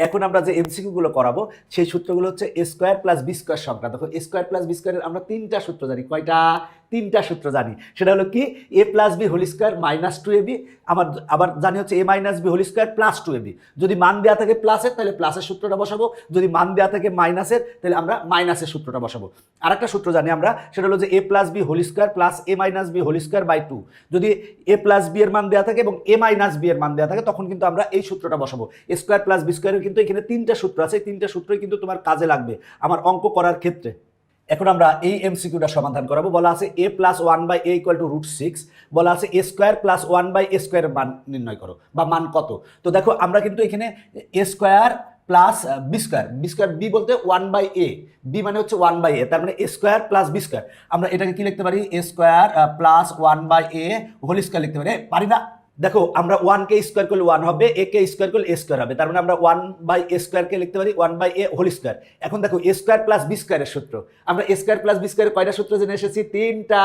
এখন আমরা যে এমসিকিউ গুলো করাবো সেই সূত্রগুলো হচ্ছে a square plus b square সংখ্যা। দেখো এ স্কোয়ার প্লাস বি স্কোয়ারের আমরা তিনটা সূত্র জানি। কয়টা? তিনটা সূত্র জানি। সেটা হলো কি, a plus b whole square minus two a b, আবার জানি হচ্ছে a minus b whole square plus two a b. যদি মান দেওয়া থাকে প্লাসের তাহলে প্লাসের সূত্রটা বসাবো, যদি মান দেওয়া থাকে মাইনাসের তাহলে আমরা মাইনাসের সূত্রটা বসাবো। আর একটা সূত্র জানি আমরা, সেটা হলো যে a plus b whole square plus a minus b whole square by two. যদি এ প্লাস বি এর মান দেওয়া থাকে এবং এ মাইনাস বি এর মান দেওয়া থাকে তখন কিন্তু আমরা এই সূত্রটা বসাবো। এ স্কোয়ার প্লাস বি স্কোয়ারের কিন্তু এখানে তিনটা সূত্র আছে, তিনটা সূত্রই কিন্তু তোমার কাজে লাগবে আমার অঙ্ক করার ক্ষেত্রে। এখন আমরা এই এমসিকিউটা সমাধান করাবো। বলা আছে a plus one by a equal to root six. বলা আছে a square plus one by a স্কোয়ারের মান নির্ণয় করো বা মান কত। তো দেখো আমরা কিন্তু এখানে a square plus b square, b square b বলতে ওয়ান বাই এ, বি মানে হচ্ছে ওয়ান বাই এ, তার মানে a square plus b square. আমরা এটাকে কি লিখতে পারি? A square plus one by a whole square লিখতে পারি। পারি না? দেখো আমরা ওয়ান কে স্কোয়ার করলে ওয়ান হবে, এ কে স্কোয়ার করলে এ স্কোয়ার হবে, তার মানে আমরা ওয়ান বাই এ স্কোয়ারকে লিখতে পারি one by a whole square. এখন দেখো এ স্কোয়ার প্লাস বি স্কোয়ারের সূত্র, আমরা এ স্কোয়ার প্লাস বি স্কোয়ারের কয়টা সূত্র জেনে এসেছি? তিনটা।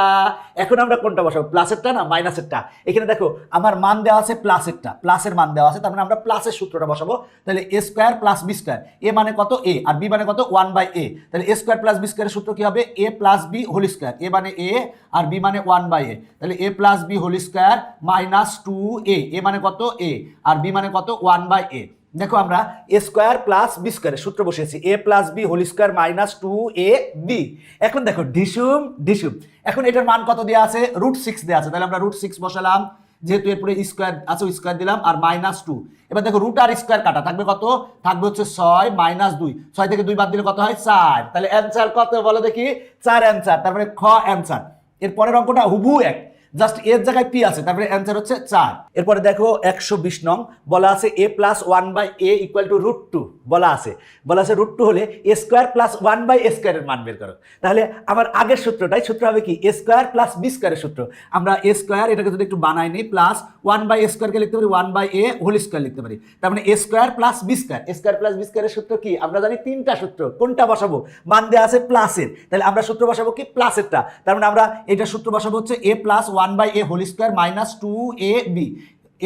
এখন আমরা কোনটা বসাবো? প্লাসেরটা না মাইনাসেরটা? এখানে দেখো আমার মান দেওয়া আছে প্লাসেরটা, প্লাসের মান দেওয়া আছে, তার মানে আমরা প্লাসের সূত্রটা বসাবো। তাহলে a square plus b square, a মানে কত? এ, আর বি মানে কত? One by a. তাহলে এ স্কোয়ার প্লাস বি স্কোয়ারের সূত্র কি হবে? A plus b whole square, a মানে এ আর বি মানে ওয়ান বাই এ। তাহলে a plus b whole square minus two a, a মানে কত? এ, আর বি মানে কত? One by a. দেখো আমরা এ স্কোয়ার প্লাস বি স্কোয়ারের সূত্র বসিয়েছি, a plus b whole square minus two a b. এখন দেখো ঢিসুম ঢিসুম, এখন এটার মান কত দেওয়া আছে? রুট সিক্স দেওয়া আছে, তাহলে আমরা রুট সিক্স বসালাম, যেহেতু এরপরে স্কোয়ার আছে স্কোয়ার দিলাম, আর মাইনাস টু। এবার দেখো রুট আর স্কোয়ার কাটা থাকবে কত? থাকবে হচ্ছে ছয় মাইনাস দুই, ছয় থেকে দুই বাদ দিলে কত হয়? চার। তাহলে অ্যান্সার কত বলো দেখি? চার অ্যান্সার, তারপরে খ অ্যান্সার। এর পরের অঙ্কটা হুবহু এক, জাস্ট এর জায়গায় পি আছে, তারপরে অ্যান্সার হচ্ছে 4। এরপরে দেখো 120 নং, বলা আছে a plus one by a equal to root two. বলা আছে রুট টু হলে a square plus one by a স্কোয়ারের মান বের করো। তাহলে আমার আগের সূত্রটাই সূত্র হবে কি? এ স্কোয়ার প্লাস বি স্কোয়ারের সূত্র। আমরা এ স্কোয়ার এটাকে যদি একটু বানাই নিই, প্লাস ওয়ান বাই এ স্কোয়ারকে লিখতে পারি one by a whole square লিখতে পারি। তার মানে a square plus b square, a square plus b স্কোয়ারের সূত্র কি? আমরা জানি তিনটা সূত্র। কোনটা বসাবো? মান দেওয়া আছে প্লাসের, তাহলে আমরা সূত্র বসাবো কি? প্লাসেরটা। তার মানে আমরা এটা সূত্র বসাবো হচ্ছে a plus one by a whole square minus two a b.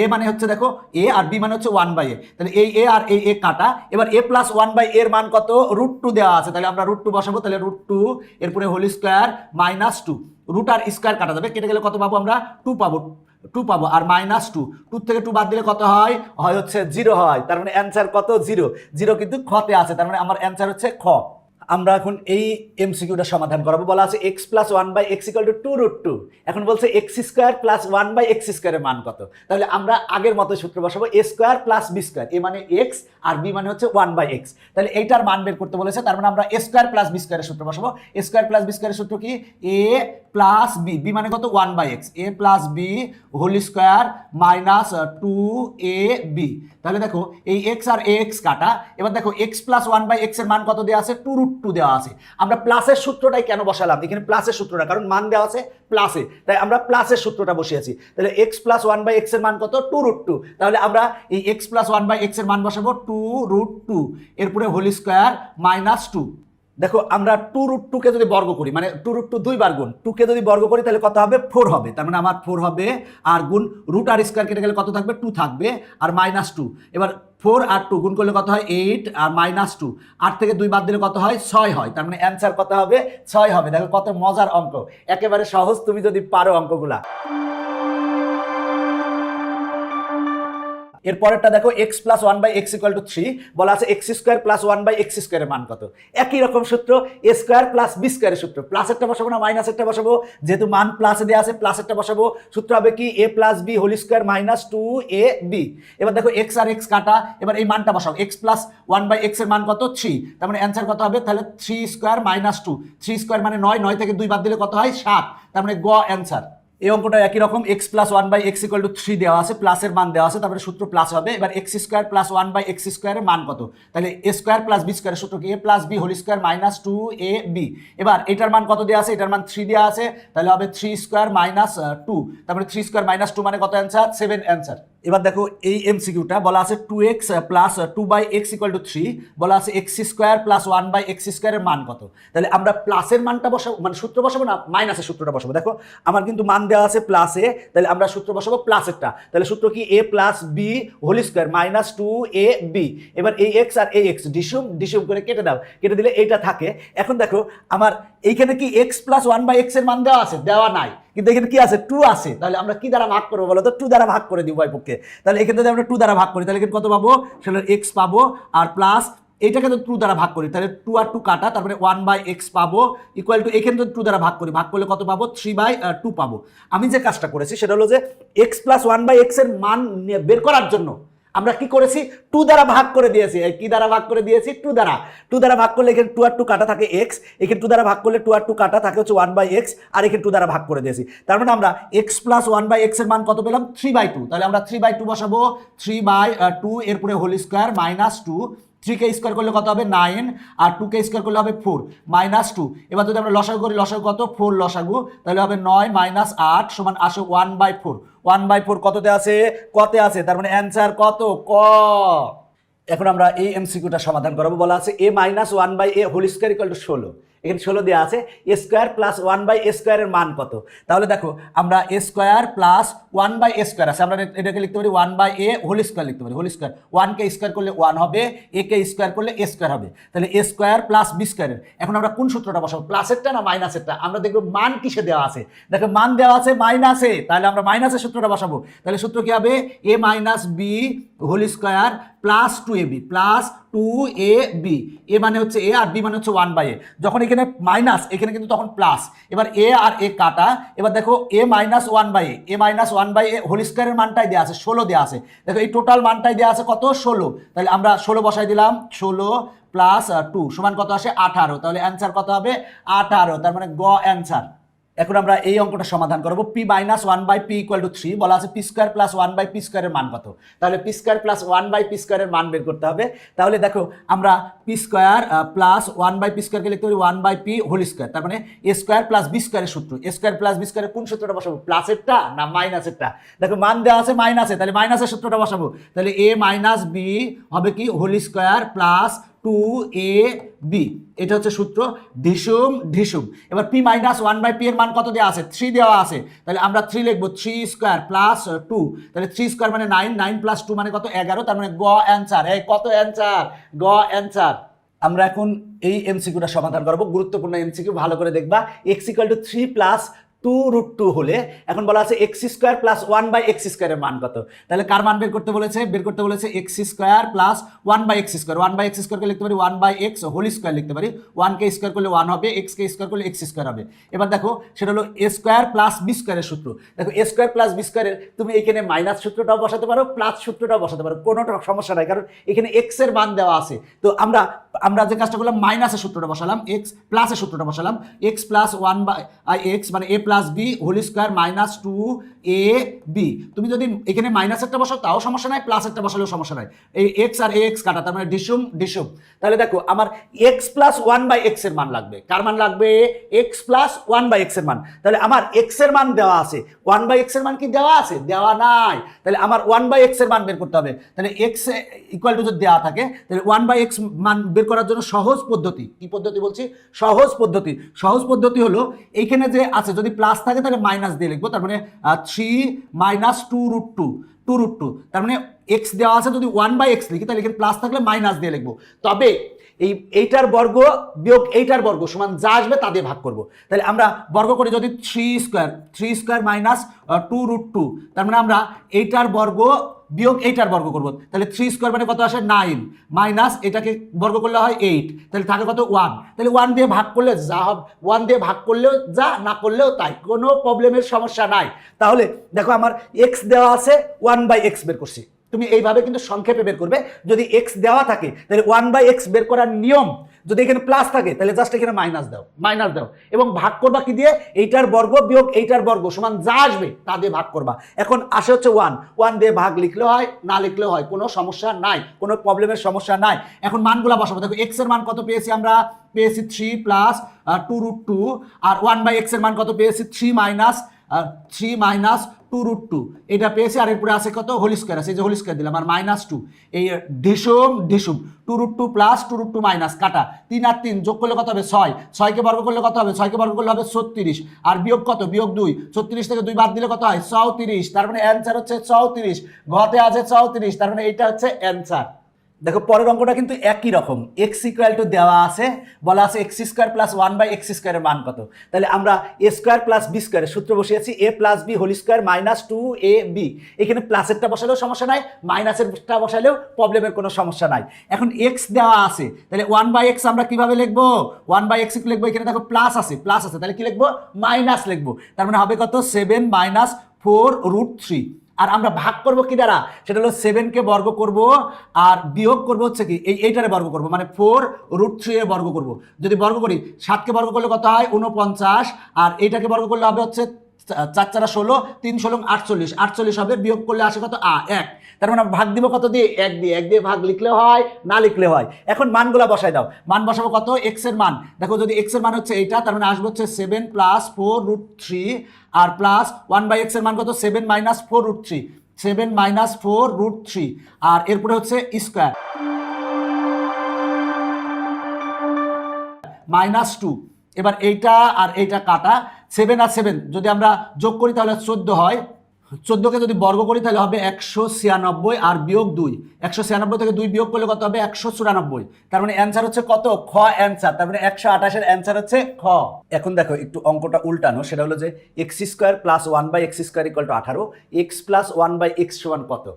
A মানে হচ্ছে দেখো এ, আর বি মানে হচ্ছে ওয়ান বাই এ, তাহলে এই এ আর এই এ কাটা। এবার এ প্লাস ওয়ান বাই এর মান কত? রুট টু দেওয়া আছে, তাহলে আমরা রুট টু বসাবো। তাহলে রুট টু, এরপরে whole square minus two, root আর স্কোয়ার কাটা যাবে, কেটে গেলে কত পাবো আমরা? টু পাবো, টু পাবো, আর মাইনাস টু, টু থেকে টু বাদ দিলে কত হয়? হয় হচ্ছে জিরো হয়। তার মানে অ্যান্সার কত? জিরো। জিরো কিন্তু খতে আছে, তার মানে আমার অ্যান্সার হচ্ছে খ। আমরা এখন এই এমসিকিউটা সমাধান করাবো। বলা আছে x plus one by x equal to two root two. এখন বলছে x square plus one by x স্কোয়ারের মান কত? তাহলে আমরা আগের মতো সূত্র বসাবো, a square plus b square, a মানে এক্স আর বি মানে হচ্ছে ওয়ান বাই এক্স। তাহলে এইটার মান বের করতে বলেছে, তার মানে আমরা এ স্কোয়ার প্লাস বি স্কোয়ারের সূত্র বসাবো। এ স্কোয়ার প্লাস বি স্কোয়ারের সূত্র কি? এ প্লাস বি, বি মানে কত? One by x, a plus b whole square minus two a b. তাহলে দেখো এই এক্স আর এক্স কাটা। এবার দেখো x plus one by x এর মান কত দেওয়া আছে? টু রুট টু দেওয়া আছে। আমরা প্লাসের সূত্রটাই কেন বসালাম এখানে? প্লাসের সূত্রটা, কারণ মান দেওয়া আছে প্লাসে, তাই আমরা প্লাসের সূত্রটা বসিয়েছি। তাহলে x plus one by x এর মান কত? Two root two. তাহলে আমরা এই x plus one by x এর মান বসাবো টু রুট টু, এরপরে হোল স্কোয়ার মাইনাস টু। দেখো আমরা টু রুট টু কে যদি বর্গ করি, মানে টু রুট টু দুইবার গুণ, টু কে যদি বর্গ করি তাহলে কত হবে? ফোর হবে। তার মানে আমার ফোর হবে, আর গুণ রুট আর স্কোয়ার কেটে গেলে কত থাকবে? টু থাকবে, আর মাইনাস টু। এবার ফোর আর টু গুণ করলে কত হয়? এইট, আর মাইনাস টু, আট থেকে দুই বাদ দিলে কত হয়? ছয় হয়। তার মানে অ্যান্সার কত হবে? ছয় হবে। দেখো কত মজার অঙ্ক, একেবারে সহজ, তুমি যদি পারো অঙ্কগুলা। এর পরেরটা দেখো x plus one by x equal to three. বলা আছে x square plus one by x স্কোয়ারের মান কত? একই রকম সূত্র, এ স্কোয়ার প্লাস বি স্কোয়ারের সূত্র। প্লাসেরটা বসাবো না মাইনাসেরটা বসাবো? যেহেতু মান প্লাসে দেওয়া আছে প্লাসেরটা বসাবো। সূত্র হবে কি? A plus b whole square minus two a b. এবার দেখো এক্স আর এক্স কাটা, এবার এই মানটা বসাও। X plus one by x এর মান কত? থ্রি। তার মানে অ্যান্সার কত হবে? তাহলে three square minus two, three square মানে নয়, নয় থেকে দুই বাদ দিলে কত হয়? সাত। তার মানে গ অ্যান্সার। এই অঙ্কটা একই রকম, x plus one by x equal to three দেওয়া আছে, প্লাসের মান দেওয়া আছে, তারপরে সূত্র প্লাস হবে। এবার x square plus one by x স্কোয়ারের মান কত? তাহলে এ স্কোয়ার প্লাস বি স্কোয়ারের সূত্র কি? A plus b whole square minus two a b. এবার এটার মান কত দেওয়া আছে? এটার মান থ্রি দেওয়া আছে, তাহলে হবে থ্রি স্কোয়ার মাইনাস টু, তারপরে থ্রি স্কোয়ার মাইনাস টু মানে কত অ্যান্সার? Seven answer. এবার দেখো এই এমসিকিউটা বলা আছে 2x plus 2/x equal to 3, বলা আছে x স্কোয়ার প্লাস 1/x স্কোয়ারের মান কত। তাহলে আমরা প্লাসের মানটা বসাবো, মানে সূত্র বসাবো না মাইনাসের সূত্রটা বসাবো। দেখো আমার কিন্তু মান দেওয়া আছে প্লাসে, তাহলে আমরা সূত্র বসাবো প্লাসেরটা। তাহলে সূত্র কি a plus b whole square minus 2ab। এবার এই x আর এই x ডিসুম করে কেটে দাও, কেটে দিলে এইটা থাকে। এখন দেখো আমার এইখানে কি x প্লাস 1/x এর মান দেওয়া আছে? দেওয়া নাই, কিন্তু এখানে কি আছে? 2 আছে। তাহলে আমরা কি দ্বারা ভাগ করবো বলো তো? 2 দ্বারা ভাগ করে দিব উভয় পক্ষে। তাহলে এখানে যদি আমরা 2 দ্বারা ভাগ করি তাহলে এখানে কত পাবো? সেটা x পাবো, আর প্লাস এইটাকে তো 2 দ্বারা ভাগ করি তাহলে 2 আর 2 কাটা, তারপরে 1/x পাবো ইকুয়াল টু এখানে যদি 2 দ্বারা ভাগ করি, ভাগ করলে কত পাবো? 3/2 পাবো। আমি যে কাজটা করেছি সেটা হলো যে x প্লাস 1/x এর মান বের করার জন্য আমরা কি করেছি? 2 দ্বারা ভাগ করে দিয়েছি। কি দ্বারা ভাগ করে দিয়েছি? 2 দ্বারা। 2 দ্বারা ভাগ করলে এখানে 2 আর 2 কাটা থাকে x, এখানে 2 দ্বারা ভাগ করলে 2 আর 2 কাটা থাকে হচ্ছে 1/x, আর এখানে 2 দ্বারা ভাগ করে দিয়েছি। তার মানে আমরা x প্লাস 1/x এর মান কত পেলাম? 3/2। তাহলে আমরা 3/2 বসাবো, 3/2 এরপরে হোল স্কোয়ার মাইনাস 2, 3কে স্কোয়ার করলে কত হবে? 9, আর 2কে স্কোয়ার করলে হবে 4 মাইনাস 2। এবার যদি আমরা লসাগু করি, লসাগু কত? 4 লসাগু, তাহলে হবে 9 মাইনাস 8 সমান আসে 1/4। 1/4 কততে আছে? কতে আছে, তার মানে অ্যান্সার কত? ক। এখন আমরা এই এমসিকিউটা সমাধান করাবো। বলা আছে a minus 1/a whole square equal to 16। এখানে 16 দেওয়া আছে। a স্কোয়ার প্লাস 1/a স্কোয়ারের মান কত? তাহলে দেখো আমরা a square plus 1/a square আছে, আমরা এটাকে লিখতে পারি 1/a হোল স্কোয়ার লিখতে পারি। হোল স্কোয়ার 1কে স্কোয়ার করলে 1 হবে, a কে স্কোয়ার করলে a স্কোয়ার হবে। তাহলে a স্কোয়ার প্লাস b স্কোয়ারের এখন আমরা কোন সূত্রটা বসাবো? প্লাসেরটা না মাইনাসেরটা? আমরা দেখবো মান কিসে দেওয়া আছে। দেখো মান দেওয়া আছে মাইনাসে, তাহলে আমরা মাইনাসের সূত্রটা বসাবো। তাহলে সূত্র কি হবে? a minus b whole square plus 2ab plus 2ab। এ মানে হচ্ছে a আর b মানে হচ্ছে 1/a। যখন এখানে মাইনাস, এখানে কিন্তু তখন প্লাস। এবার a আর a কাটা। এবার দেখো a minus 1/a, a minus 1/a whole স্কোয়ারের মানটাই দেওয়া আছে, 16 দেওয়া আছে। দেখো এই টোটাল মানটাই দেওয়া আছে কত? 16। তাহলে আমরা 16 বসাই দিলাম, 16 প্লাস 2 সমান কত আসে? 18। তাহলে অ্যান্সার কত হবে? 18। তার মানে গ অ্যান্সার। এখন আমরা এই অঙ্কটা সমাধান করবো। p minus 1/p equal to 3, বলা আছে p স্কোয়ার প্লাস 1/p স্কোয়ারের মান কত? তাহলে p স্কোয়ার প্লাস 1/p স্কোয়ারের মান বের করতে হবে। তাহলে দেখো আমরা p স্কোয়ার প্লাস 1/p স্কোয়ারকে লিখতে পারি 1/p হোল স্কোয়ার, তার মানে a স্কোয়ার প্লাস b স্কোয়ারের সূত্র। a স্কোয়ার প্লাস b স্কোয়ারের কোন সূত্রটা বসাবো? প্লাসেরটা না মাইনাসেরটা? দেখো মান দেওয়া আছে মাইনাসে, তাহলে মাইনাসের সূত্রটা বসাবো। তাহলে a মাইনাস b হবে কি? হোল স্কোয়ার প্লাস 2ab, এটা হচ্ছে সূত্র। ঢিসুম। এবার p মাইনাস 1/p এর মান কত দেওয়া আছে? 3 দেওয়া আছে। তাহলে আমরা 3 লিখবো, 3 স্কোয়ার প্লাস 2। তাহলে 3 স্কোয়ার মানে 9, 9 প্লাস 2 মানে কত? 11। তার মানে গ অ্যান্সার। এই কত অ্যান্সার? গ অ্যান্সার। আমরা এখন এই এমসিকিউটা সমাধান করবো। গুরুত্বপূর্ণ এমসিকিউ, ভালো করে দেখবা। x ইকুয়াল টু 3 প্লাস 2√2 হলে এখন বলা আছে x স্কোয়ার প্লাস 1/x স্কোয়ারের মান কত? তাহলে কার মান বের করতে বলেছে? বের করতে বলেছে x square plus 1/x square. 1/x স্কোয়ারকে লিখতে পারি 1/x হোল স্কোয়ার লিখতে পারি। 1কে স্কোয়ার করলে 1 হবে, x কে স্কোয়ার করলে x স্কোয়ার হবে। এবার দেখো সেটা হলো a স্কোয়ার প্লাস b স্কোয়ারের সূত্র। দেখো a স্কোয়ার প্লাস b স্কোয়ারের তুমি এখানে মাইনাস সূত্রটাও বসাতে পারো, প্লাস সূত্রটাও বসাতে পারো, কোনো সমস্যা নাই, কারণ এখানে x এর মান দেওয়া আছে। তো আমরা যে কাজটা করলাম, মাইনাসের সূত্রটা বসালাম, x প্লাসের সূত্রটা বসালাম। x প্লাস 1/x মানে a plus b whole square minus 2ab। তুমি যদি এখানে মাইনাসেরটা বসাও তাও সমস্যা নাই, প্লাসেরটা বসালেও সমস্যা নাই। এই x আর ax কাটা, তার মানে ডিসুম। তাহলে দেখো আমার x প্লাস 1/x এর মান লাগবে। কার মান লাগবে? x প্লাস 1/x এর মান। তাহলে আমার x এর মান দেওয়া আছে, 1/x এর মান কি দেওয়া আছে? দেওয়া নাই। তাহলে আমার 1/x এর মান বের করতে হবে। তাহলে x ইকুয়াল টু যদি দেওয়া থাকে, তাহলে 1/x মান বের করার জন্য সহজ পদ্ধতি, কি পদ্ধতি বলছি? সহজ পদ্ধতি হলো এইখানে যে আছে যদি প্লাস থাকে তাহলে মাইনাস দিয়ে লিখবো। তার মানে 3 মাইনাস 2√2, তার মানে x দেওয়া আছে, যদি 1/x লিখি তাহলে এখানে প্লাস থাকলে মাইনাস দিয়ে লিখবো। তবে এইটার বর্গ বিয়োগ এইটার বর্গ সমান যা আসবে তা দিয়ে ভাগ করব। তাহলে আমরা বর্গ করি যদি 3 স্কোয়ার মাইনাস 2√2, তার মানে আমরা এইটার বর্গ বিয়োগ এইটার বর্গ করব। তাহলে 3 স্কোয়ার মানে কত আসে? 9 মাইনাস এটাকে বর্গ করলে হয় 8, তাহলে থাকে কত? 1। তাহলে 1 দিয়ে ভাগ করলে যা হবে, 1 দিয়ে ভাগ করলেও যা, না করলেও তাই, কোনো প্রবলেমের সমস্যা নাই। তাহলে দেখো আমার x দেওয়া আছে, 1/x বের করছি। তুমি এইভাবে কিন্তু সংক্ষেপে বের করবে। যদি x দেওয়া থাকে তাহলে 1/x বের করার নিয়ম, যদি এখানে প্লাস থাকে তাহলে জাস্ট এখানে মাইনাস দাও এবং ভাগ করবা কি দিয়ে? এইটার বর্গ বিয়োগ এইটার বর্গ সমান যা আসবে তা দিয়ে ভাগ করবা। এখন আসে হচ্ছে 1 দিয়ে ভাগ লিখলেও হয়, না লিখলেও হয়, কোনো সমস্যা নাই, কোনো প্রবলেমের সমস্যা নাই। এখন মানগুলা বসাবো। দেখো x এর মান কত পেয়েছি? আমরা পেয়েছি 3 প্লাস 2√2, আর 1/x এর মান কত পেয়েছি? 3 মাইনাস 2√2 এটা পেয়েছি, আর এরপরে আছে কত হোল স্কয়ার আছে, এই যে হোল স্কয়ার দিলাম, আর -2 এই ঢিসুম 2√2 প্লাস 2√2 মাইনাস কাটা 3 আর 3 যোগ করলে কত হবে 6, 6 কে বর্গ করলে কত হবে, 6 কে বর্গ করলে হবে 36, আর বিয়োগ কত, বিয়োগ 2, 36 থেকে 2 বাদ দিলে কত হয় 34, তার মানে অ্যানসার হচ্ছে 34, ঘতে আছে 34, তার মানে এটা হচ্ছে অ্যানসার। দেখো পরের অঙ্কটা কিন্তু একই রকম, এক্স ইকুয়াল টু দেওয়া আছে, বলা আছে এক্স স্কোয়ার প্লাস 1/x স্কোয়ারের মান কত। তাহলে আমরা এ স্কোয়ার প্লাস বি স্কোয়ারের সূত্র বসিয়েছি a plus b whole square minus 2ab। এখানে প্লাসেরটা বসালেও সমস্যা নাই, মাইনাসেরটা বসালেও প্রবলেমের কোনো সমস্যা নাই। এখন এক্স দেওয়া আছে, তাহলে 1/x আমরা কিভাবে লিখবো, 1/x লিখবো, এখানে দেখো প্লাস আছে তাহলে কি লিখবো, মাইনাস লিখবো, তার মানে হবে কত 7 মাইনাস 4√3। আর আমরা ভাগ করব কি দ্বারা, সেটা হলো 7 কে বর্গ করব আর বিয়োগ করব হচ্ছে কি এইটারে বর্গ করব, মানে 4√3 এর বর্গ করব। যদি বর্গ করি 7 কে বর্গ করলে কত হয় 49, আর এইটাকে বর্গ করলে হবে হচ্ছে 4 4 16, 3 16 48, 48 হবে, বিয়োগ করলে আসে কত 1। তার মানে ভাগ দিব কত দিয়ে, 1 দিয়ে, 1 দিয়ে ভাগ লিখলে হয় না লিখলে হয়। এখন মানগুলা বসাই দাও, মান বসাবো কত, x এর মান দেখো, যদি x এর মান হচ্ছে এইটা, তার মানে আসবে হচ্ছে 7 প্লাস 4√3 আর প্লাস 1/x এর মান কত 7 মাইনাস 4√3, 7 মাইনাস 4√3, আর এরপরে হচ্ছে স্কোয়ার -2। এবার এইটা আর এইটা কাটা, 7 আর 7 যদি আমরা যোগ করি তাহলে 14 হয়, 14কে যদি বর্গ করি তাহলে হবে 196, আর বিয়োগ 2, 196 থেকে 2 বিয়োগ করলে কত হবে 194, তার মানে অ্যান্সার হচ্ছে কত খ অ্যান্সার, তার মানে 128 এর অ্যান্সার হচ্ছে খ। এখন দেখো একটু অঙ্কটা উল্টানো, সেটা হলো যে x square plus 1/x square equal two 18, x plus 1/x সমান কত।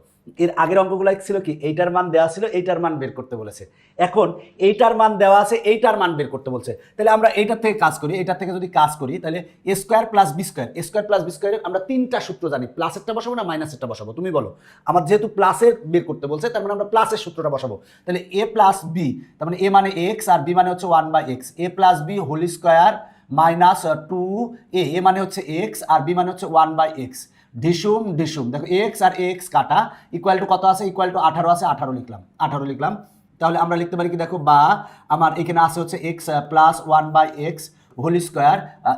এর আগের অঙ্কগুলো ছিল কি এইটার মান দেওয়া ছিল, এইটার মান বের করতে বলেছে, এখন এইটার মান দেওয়া আছে, এইটার মান বের করতে বলছে। তাহলে আমরা এইটার থেকে কাজ করি, এইটার থেকে যদি কাজ করি তাহলে এ স্কোয়ার প্লাস বি স্কোয়ারের আমরা 3টা সূত্র জানি, প্লাসেরটা বসাবো না মাইনাসেরটা বসাবো, তুমি বলো। আমার যেহেতু প্লাসের বের করতে বলছে, তার মানে আমরা প্লাসের সূত্রটা বসাবো। তাহলে এ প্লাস বি, তার মানে এ মানে এক্স আর বি মানে হচ্ছে 1/x, a plus b whole square minus 2a, a মানে হচ্ছে এক্স আর বি মানে হচ্ছে 1/x, ঢিসুম দেখো এক্স আর এক্স কাটা, ইকুয়াল টু কত আছে, ইকুয়াল টু 18 আছে, 18 লিখলাম। তাহলে আমরা লিখতে পারি কি দেখো, বা আমার এখানে আছে হচ্ছে x plus 1/x whole square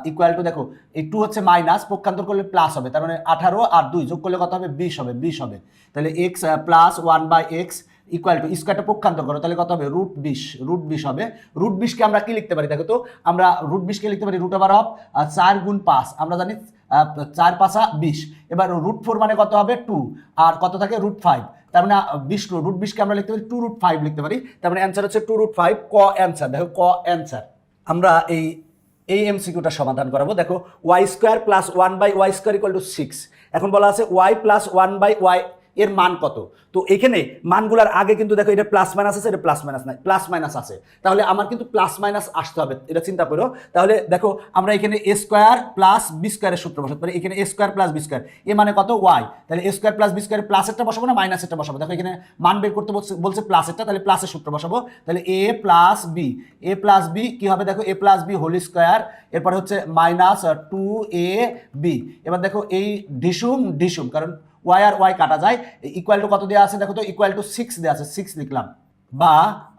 equal to দেখো এই 2 হচ্ছে মাইনাস, পক্ষান্তর করলে প্লাস হবে, তার মানে 18 আর 2 যোগ করলে কত হবে 20 হবে। তাহলে x plus 1/x equal two স্কোয়ারটা পক্ষান্তর করো, তাহলে কত হবে √20 হবে। √20কে আমরা কি লিখতে পারি দেখো তো, আমরা √20কে লিখতে পারি √4 গুণ 5, আমরা জানি 4 5 20। এবার √4 মানে কত হবে 2, আর কত থাকে √5, তার মানে 20 √20কে আমরা লিখতে পারি 2√5 লিখতে পারি, তার মানে অ্যান্সার হচ্ছে 2√5, ক অ্যান্সার। দেখো ক অ্যান্সার। আমরা এই এমসিকিউটা সমাধান করাবো। দেখো y square plus 1/y square equal two 6। এখন বলা আছে y প্লাস 1/y এর মান কত। তো এখানে মানগুলার আগে কিন্তু দেখো এটা প্লাস মাইনাস আছে, এটা প্লাস মাইনাস নাই, প্লাস মাইনাস আছে, তাহলে আমার কিন্তু প্লাস মাইনাস আসতে হবে, এটা চিন্তা করো। তাহলে দেখো আমরা এখানে এ স্কোয়ার প্লাস বি স্কোয়ারের সূত্র বসাতে পারি, এখানে a square plus b square, a মানে কত ওয়াই, তাহলে a square plus b square প্লাসেরটা বসাবো না মাইনাসেরটা বসাবো। দেখো এখানে মান বের করতে বলছে প্লাসেরটা, তাহলে প্লাসের সূত্র বসাবো। তাহলে এ প্লাস বি কি হবে দেখো, a plus b whole square, এরপর হচ্ছে মাইনাস 2ab। এবার দেখো এই ঢিসুম কারণ ওয়াই আর ওয়াই কাটা যায়, ইকুয়াল টু কত দেওয়া আছে দেখো তো, ইকুয়াল টু 6 দেওয়া আছে, 6 লিখলাম। বা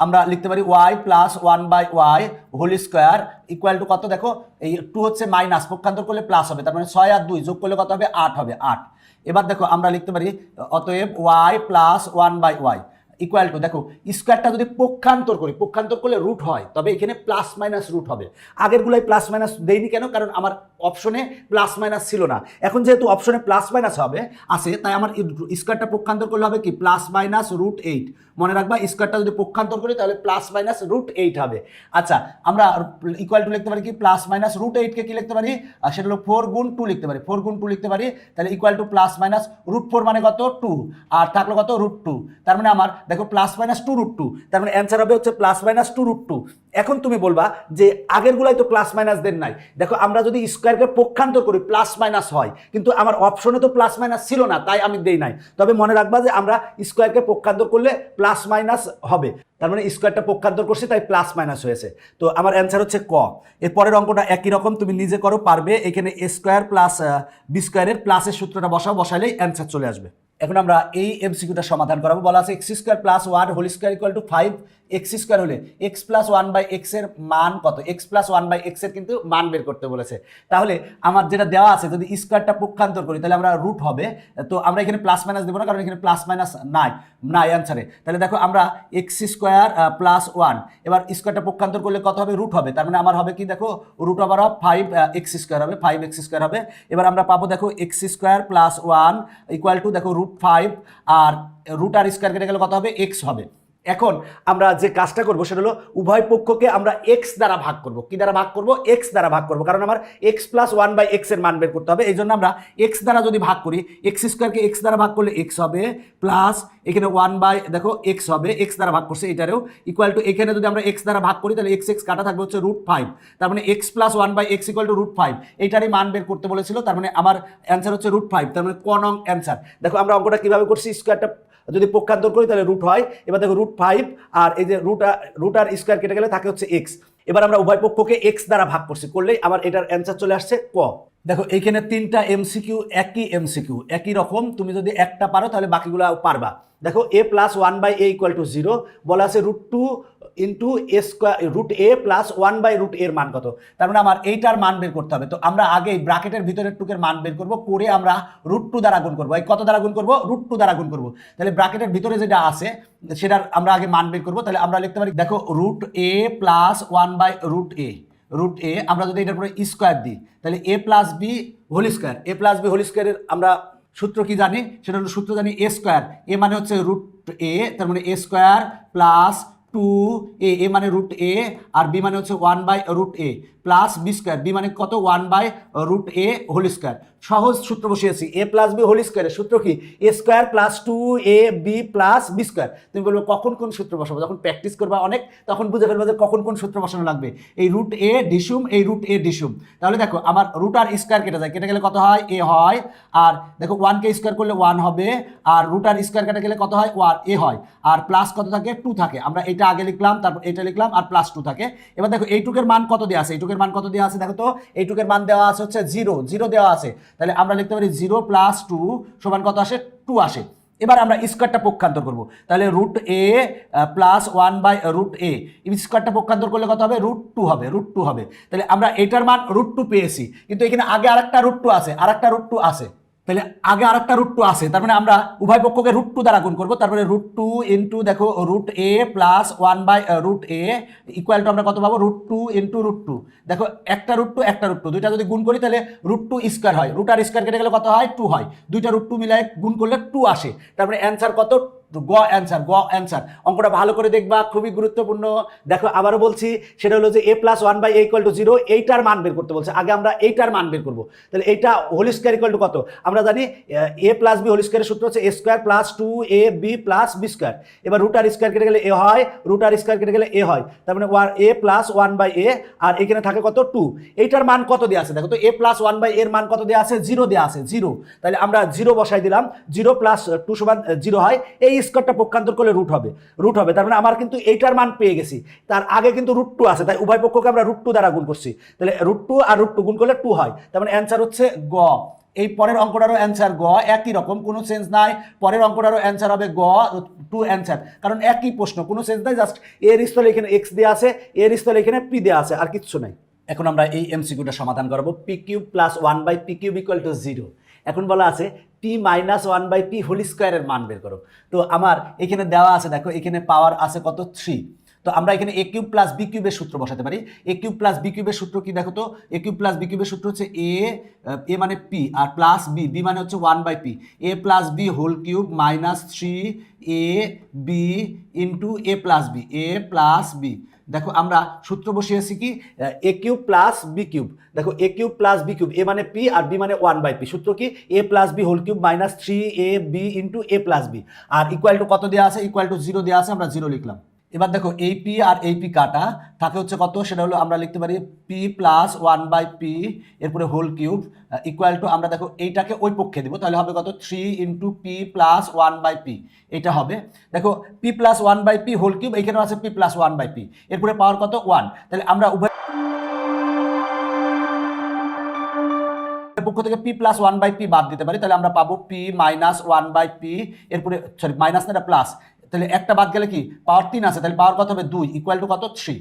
আমরা লিখতে পারি y plus 1/y whole square equal to কত দেখো, এই 2 হচ্ছে মাইনাস, পক্ষান্তর করলে প্লাস হবে, তার মানে 6 আর 2 যোগ করলে কত হবে 8 হবে, 8। এবার দেখো আমরা লিখতে পারি অতএব Y plus 1/y equal to দেখো স্কোয়ারটা যদি পক্ষান্তর করি, পক্ষান্তর করলে রুট হয়, তবে এখানে প্লাস মাইনাস রুট হবে। আগেরগুলাই প্লাস মাইনাস দেয়নি কেন, কারণ আমার অপশনে প্লাস মাইনাস ছিল না, এখন যেহেতু অপশনে প্লাস মাইনাস হবে আছে, তাই আমার স্কোয়ারটা পক্ষান্তর করলে হবে কি প্লাস মাইনাস √8। মনে রাখবা স্কোয়ারটা যদি পক্ষান্তর করি তাহলে প্লাস মাইনাস √8 হবে। আচ্ছা আমরা ইকুয়াল টু লিখতে পারি কি প্লাস মাইনাস √8কে কি লিখতে পারি, সেটা হলো 4 গুণ 2 লিখতে পারি, 4 গুণ 2 লিখতে পারি। তাহলে ইকুয়াল টু প্লাস মাইনাস √4 মানে কত 2, আর থাকলো কত √2, তার মানে আমার দেখো প্লাস মাইনাস 2√2, তার মানে অ্যান্সার হবে হচ্ছে প্লাস মাইনাস 2√2। এখন তুমি বলবা যে আগের গুলাই তো প্লাস মাইনাস দেন নাই, দেখো আমরা যদি স্কোয়ারকে পক্ষান্তর করি প্লাস মাইনাস হয়, কিন্তু আমার অপশনে তো প্লাস মাইনাস ছিল না, তাই আমি দেই নাই। তবে মনে রাখবা যে আমরা স্কোয়ারকে পক্ষান্তর করলে প্লাস মাইনাস হবে, তার মানে স্কোয়ারটা পক্ষান্তর করছি তাই প্লাস মাইনাস হয়েছে। তো আমার অ্যান্সার হচ্ছে ক। এর পরের অঙ্কটা একই রকম, তুমি নিজে করো পারবে। এখানে এ স্কোয়ার প্লাস বি স্কোয়ারের প্লাসের সূত্রটা বসাইলেই অ্যান্সার চলে আসবে। এখন আমরা এই এমসিকিউটা সমাধান করাবো। বলা আছে x square plus 1 whole square equal to 5 x square হলে x plus one by x এর মান কত, x plus one by x এর কিন্তু মান বের করতে বলেছে। তাহলে আমার যেটা দেওয়া আছে যদি স্কোয়ারটা পক্ষান্তর করি তাহলে আমরা রুট হবে, তো আমরা এখানে প্লাস মাইনাস দেবো না কারণ এখানে প্লাস মাইনাস নাই অ্যান্সারে। তাহলে দেখো আমরা এক্স স্কোয়ার প্লাস ওয়ান, এবার স্কোয়ারটা পক্ষান্তর করলে কত হবে, রুট হবে, তার মানে আমার হবে কি দেখো root over of 5x square হবে, 5x স্কোয়ার হবে। এবার আমরা পাবো দেখো x square plus one equal to দেখো রুট 5 আর রুট আর স্কোয়ার কেটে গেলে কত হবে, এক্স হবে। এখন আমরা যে কাজটা করবো সেটা হলো উভয় পক্ষকে আমরা এক্স দ্বারা ভাগ করব। কি দ্বারা ভাগ করব, এক্স দ্বারা ভাগ করব, কারণ আমার x plus one by x এর মান বের করতে হবে। এই জন্য আমরা এক্স দ্বারা যদি ভাগ করি, এক্স স্কোয়ারকে এক্স দ্বারা ভাগ করলে এক্স হবে, প্লাস এখানে ওয়ান বাই দেখো এক্স হবে, এক্স দ্বারা ভাগ করছে এটারেও, ইকুয়াল টু এখানে যদি আমরা এক্স দ্বারা ভাগ করি তাহলে এক্স এক্স কাটা থাকবে হচ্ছে রুট 5, তার মানে x plus one by x equal to root 5, এইটারই মান বের করতে বলেছিল, তার মানে আমার অ্যান্সার হচ্ছে রুট 5, তার মানে ক নং অ্যান্সার। দেখো আমরা অঙ্কটা কিভাবে করছি, স্কোয়ারটা যদি পক্ষান্তর করি তাহলে রুট হয়, এবার দেখো রুট 5 আর এই যে রুট আর স্কোয়ার কেটে গেলে থাকে হচ্ছে এক্স। এবার আমরা উভয় পক্ষকে এক্স দ্বারা ভাগ করছি, করলেই আমার এটার অ্যান্সার চলে আসছে ক। দেখো এইখানে 3টা এমসিকিউ, একই এমসিকিউ, একই রকম, তুমি যদি একটা পারো তাহলে বাকিগুলো পারবা। দেখো a plus one by a equal to 0 বলা আছে root 2 into a square root a plus one by root এর মান কত, তার মানে আমার এইটার মান বের করতে হবে। তো আমরা আগে ব্র্যাকেটের ভিতরের টুকের মান বের করবো, করে আমরা রুট 2 দ্বারা গুণ করবো। এই কত দ্বারা গুণ করবো, রুট 2 দ্বারা গুণ করবো। তাহলে ব্র্যাকেটের ভিতরে যেটা আছে সেটার আমরা আগে মান বের করবো। তাহলে আমরা লিখতে পারি দেখো root a plus one by root a, root a আমরা যদি এটার পরে স্কোয়ার দিই তাহলে a plus b whole square, a plus b whole স্কোয়ারের আমরা সূত্র কি জানি, সেটা হলো সূত্র জানি এ স্কোয়ার, এ মানে হচ্ছে রুট এ, তার মানে a square plus 2a, a মানে রুট এ আর বি মানে হচ্ছে 1 by root a plus b square, b মানে কত 1 by root a whole square. সহজ সূত্র বসিয়েছি, এ প্লাস বি হোল স্কোয়ারের সূত্র কি, a square plus 2ab plus b square. তুমি বলবো কখন কোন সূত্র বসাবো, যখন প্র্যাকটিস করবা অনেক তখন বুঝে ফেলবো যে কখন কোন সূত্র বসানো লাগবে। এই রুট এ ডিসুম, এই রুট এ ডিসুম, তাহলে দেখো আমার রুট আর স্কোয়ার কেটে যায়, কেটে গেলে কত হয় এ হয়, আর দেখো 1কে স্কোয়ার করলে 1 হবে, আর রুট আর স্কোয়ার কেটে গেলে কত হয় এ হয়, আর প্লাস কত থাকে 2 থাকে, আমরা এটা আগে লিখলাম তারপর এটা লিখলাম আর প্লাস 2 থাকে। এবার দেখো এইটুকের মান কত দেওয়া আছে, এইটুকের মান কত দেওয়া আছে, দেখো তো এইটুকের মান দেওয়া আছে হচ্ছে 0 দেওয়া আছে, তাহলে আমরা লিখতে পারি 0 প্লাস 2 সমান কত আসে 2 আসে। এবার আমরা স্কোয়ারটা পক্ষান্তর করব, তাহলে root a plus 1 by root a, স্কোয়ারটা পক্ষান্তর করলে কত হবে রুট 2 হবে, রুট 2 হবে। তাহলে আমরা এটার মান রুট 2 পেয়েছি, কিন্তু এখানে আগে আরেকটা রুট 2 আছে, আরেকটা রুট 2 আছে, তাহলে আগে আরেকটা রুট 2 আছে, তার মানে আমরা উভয় পক্ষকে রুট 2 দ্বারা গুণ করবো, তারপরে রুট 2 ইন্টু দেখো root a plus 1 by root a equal to আমরা কত পাবো রুট 2 ইন্টু রুট 2, দেখো একটা রুট 2 একটা রুট 2 দুইটা যদি গুণ করি তাহলে রুট 2 স্কোয়ার হয়, রুট আর স্কোয়ার কেটে গেলে কত হয় 2 হয়, দুইটা রুট 2 মিলাই গুণ করলে 2 আসে, তারপরে অ্যান্সার কত গ অ্যান্সার। অঙ্কটা ভালো করে দেখবা, খুবই গুরুত্বপূর্ণ। দেখো আবারও বলছি, সেটা হলো যে a plus one by a equal to 0, এইটার মান বের করতে বলছে, আগে আমরা এইটার মান বের করবো। তাহলে এইটা হোল স্কোয়ার ইকুয়াল টু কত, আমরা জানি এ প্লাস বি হোল স্কোয়ারের সূত্র হচ্ছে a square plus 2ab plus b square, এবার রুট আর স্কোয়ার কেটে গেলে এ হয়, রুট আর স্কোয়ার কেটে গেলে এ হয়, তার মানে এ প্লাস 1 বাই এ, আর এখানে থাকে কত 2, এইটার মান কত দেওয়া আছে, দেখো তো এ প্লাস 1 বাই এর মান কত দেওয়া আছে 0 দেওয়া আছে 0, তাহলে আমরা 0 বসাই দিলাম, 0 প্লাস 2 সমান 0 হয়, এই স্কোয়ারটা পক্ষান্তর করলে রুট হবে, তার মানে আমার কিন্তু এইটার মান পেয়ে গেছি, তার আগে কিন্তু রুট 2 আছে, তাই উভয় পক্ষকে আমরা রুট 2 দ্বারা গুণ করছি, তাহলে রুট 2 আর রুট 2 গুণ করলে 2 হয়, তার মানে অ্যান্সার হচ্ছে গ। এই পরের অঙ্কটারও অ্যান্সার গ, একই রকম, কোনো চেঞ্জ নাই, পরের অঙ্কটারও অ্যান্সার হবে গ 2 অ্যান্সার, কারণ একই প্রশ্ন, কোনো চেঞ্জ নাই, জাস্ট এর স্থলে এখানে এক্স দেওয়া আছে, এর স্থলে এখানে পি দেওয়া আছে, আর কিচ্ছু নাই। এখন আমরা এই এমসিকিউটা সমাধান করবো, p cube plus 1 by p cube equal to 0। এখন বলা আছে p minus 1 by p whole স্কোয়ারের মান বের করো। তো আমার এখানে দেওয়া আছে, দেখো এখানে পাওয়ার আছে কত 3, তো আমরা এখানে এ কিউব প্লাস বি কিউবের সূত্র বসাতে পারি। এ কিউব প্লাস বি কিউবের সূত্র কি, দেখো তো এ কিউব প্লাস বি কিউবের সূত্র হচ্ছে এ মানে পি আর প্লাস বি মানে হচ্ছে 1 by p, a plus b whole cube minus 3ab into a plus b. দেখো আমরা সূত্র বসিয়েছি কি a cube plus b cube, দেখো a cube plus b cube, a মানে পি আর বি মানে 1 বাই পি, সূত্র কি a plus b whole cube minus 3ab into a plus b, আর ইকুয়াল টু কত দেওয়া আছে, ইকুয়াল টু 0 দেওয়া আছে, আমরা 0 লিখলাম। এবার দেখো এই পি আর এই পি কাটা থাকে হচ্ছে কত, সেটা হলো আমরা লিখতে পারি পি প্লাস 1 বাই পি এরপরে হোল কিউব ইকুয়াল টু আমরা দেখো এইটাকে ওই পক্ষে দিব, তাহলে হবে কত 3 into p plus 1 by p, এটা হবে দেখো p plus 1 by p whole cube, এখানেও আছে পি প্লাস 1 বাই পি, এরপরে পাওয়ার কত 1, তাহলে আমরা উভয় পক্ষ থেকে পি প্লাস 1 বাই পি বাদ দিতে পারি, তাহলে আমরা পাবো পি মাইনাস 1 বাই পি, এরপরে সরি মাইনাস না, এটা প্লাস, তাহলে একটা বাদ গেলে কি পাওয়ার 3 আছে, তাহলে পাওয়ার কত হবে 2 ইকুয়াল টু কত 3।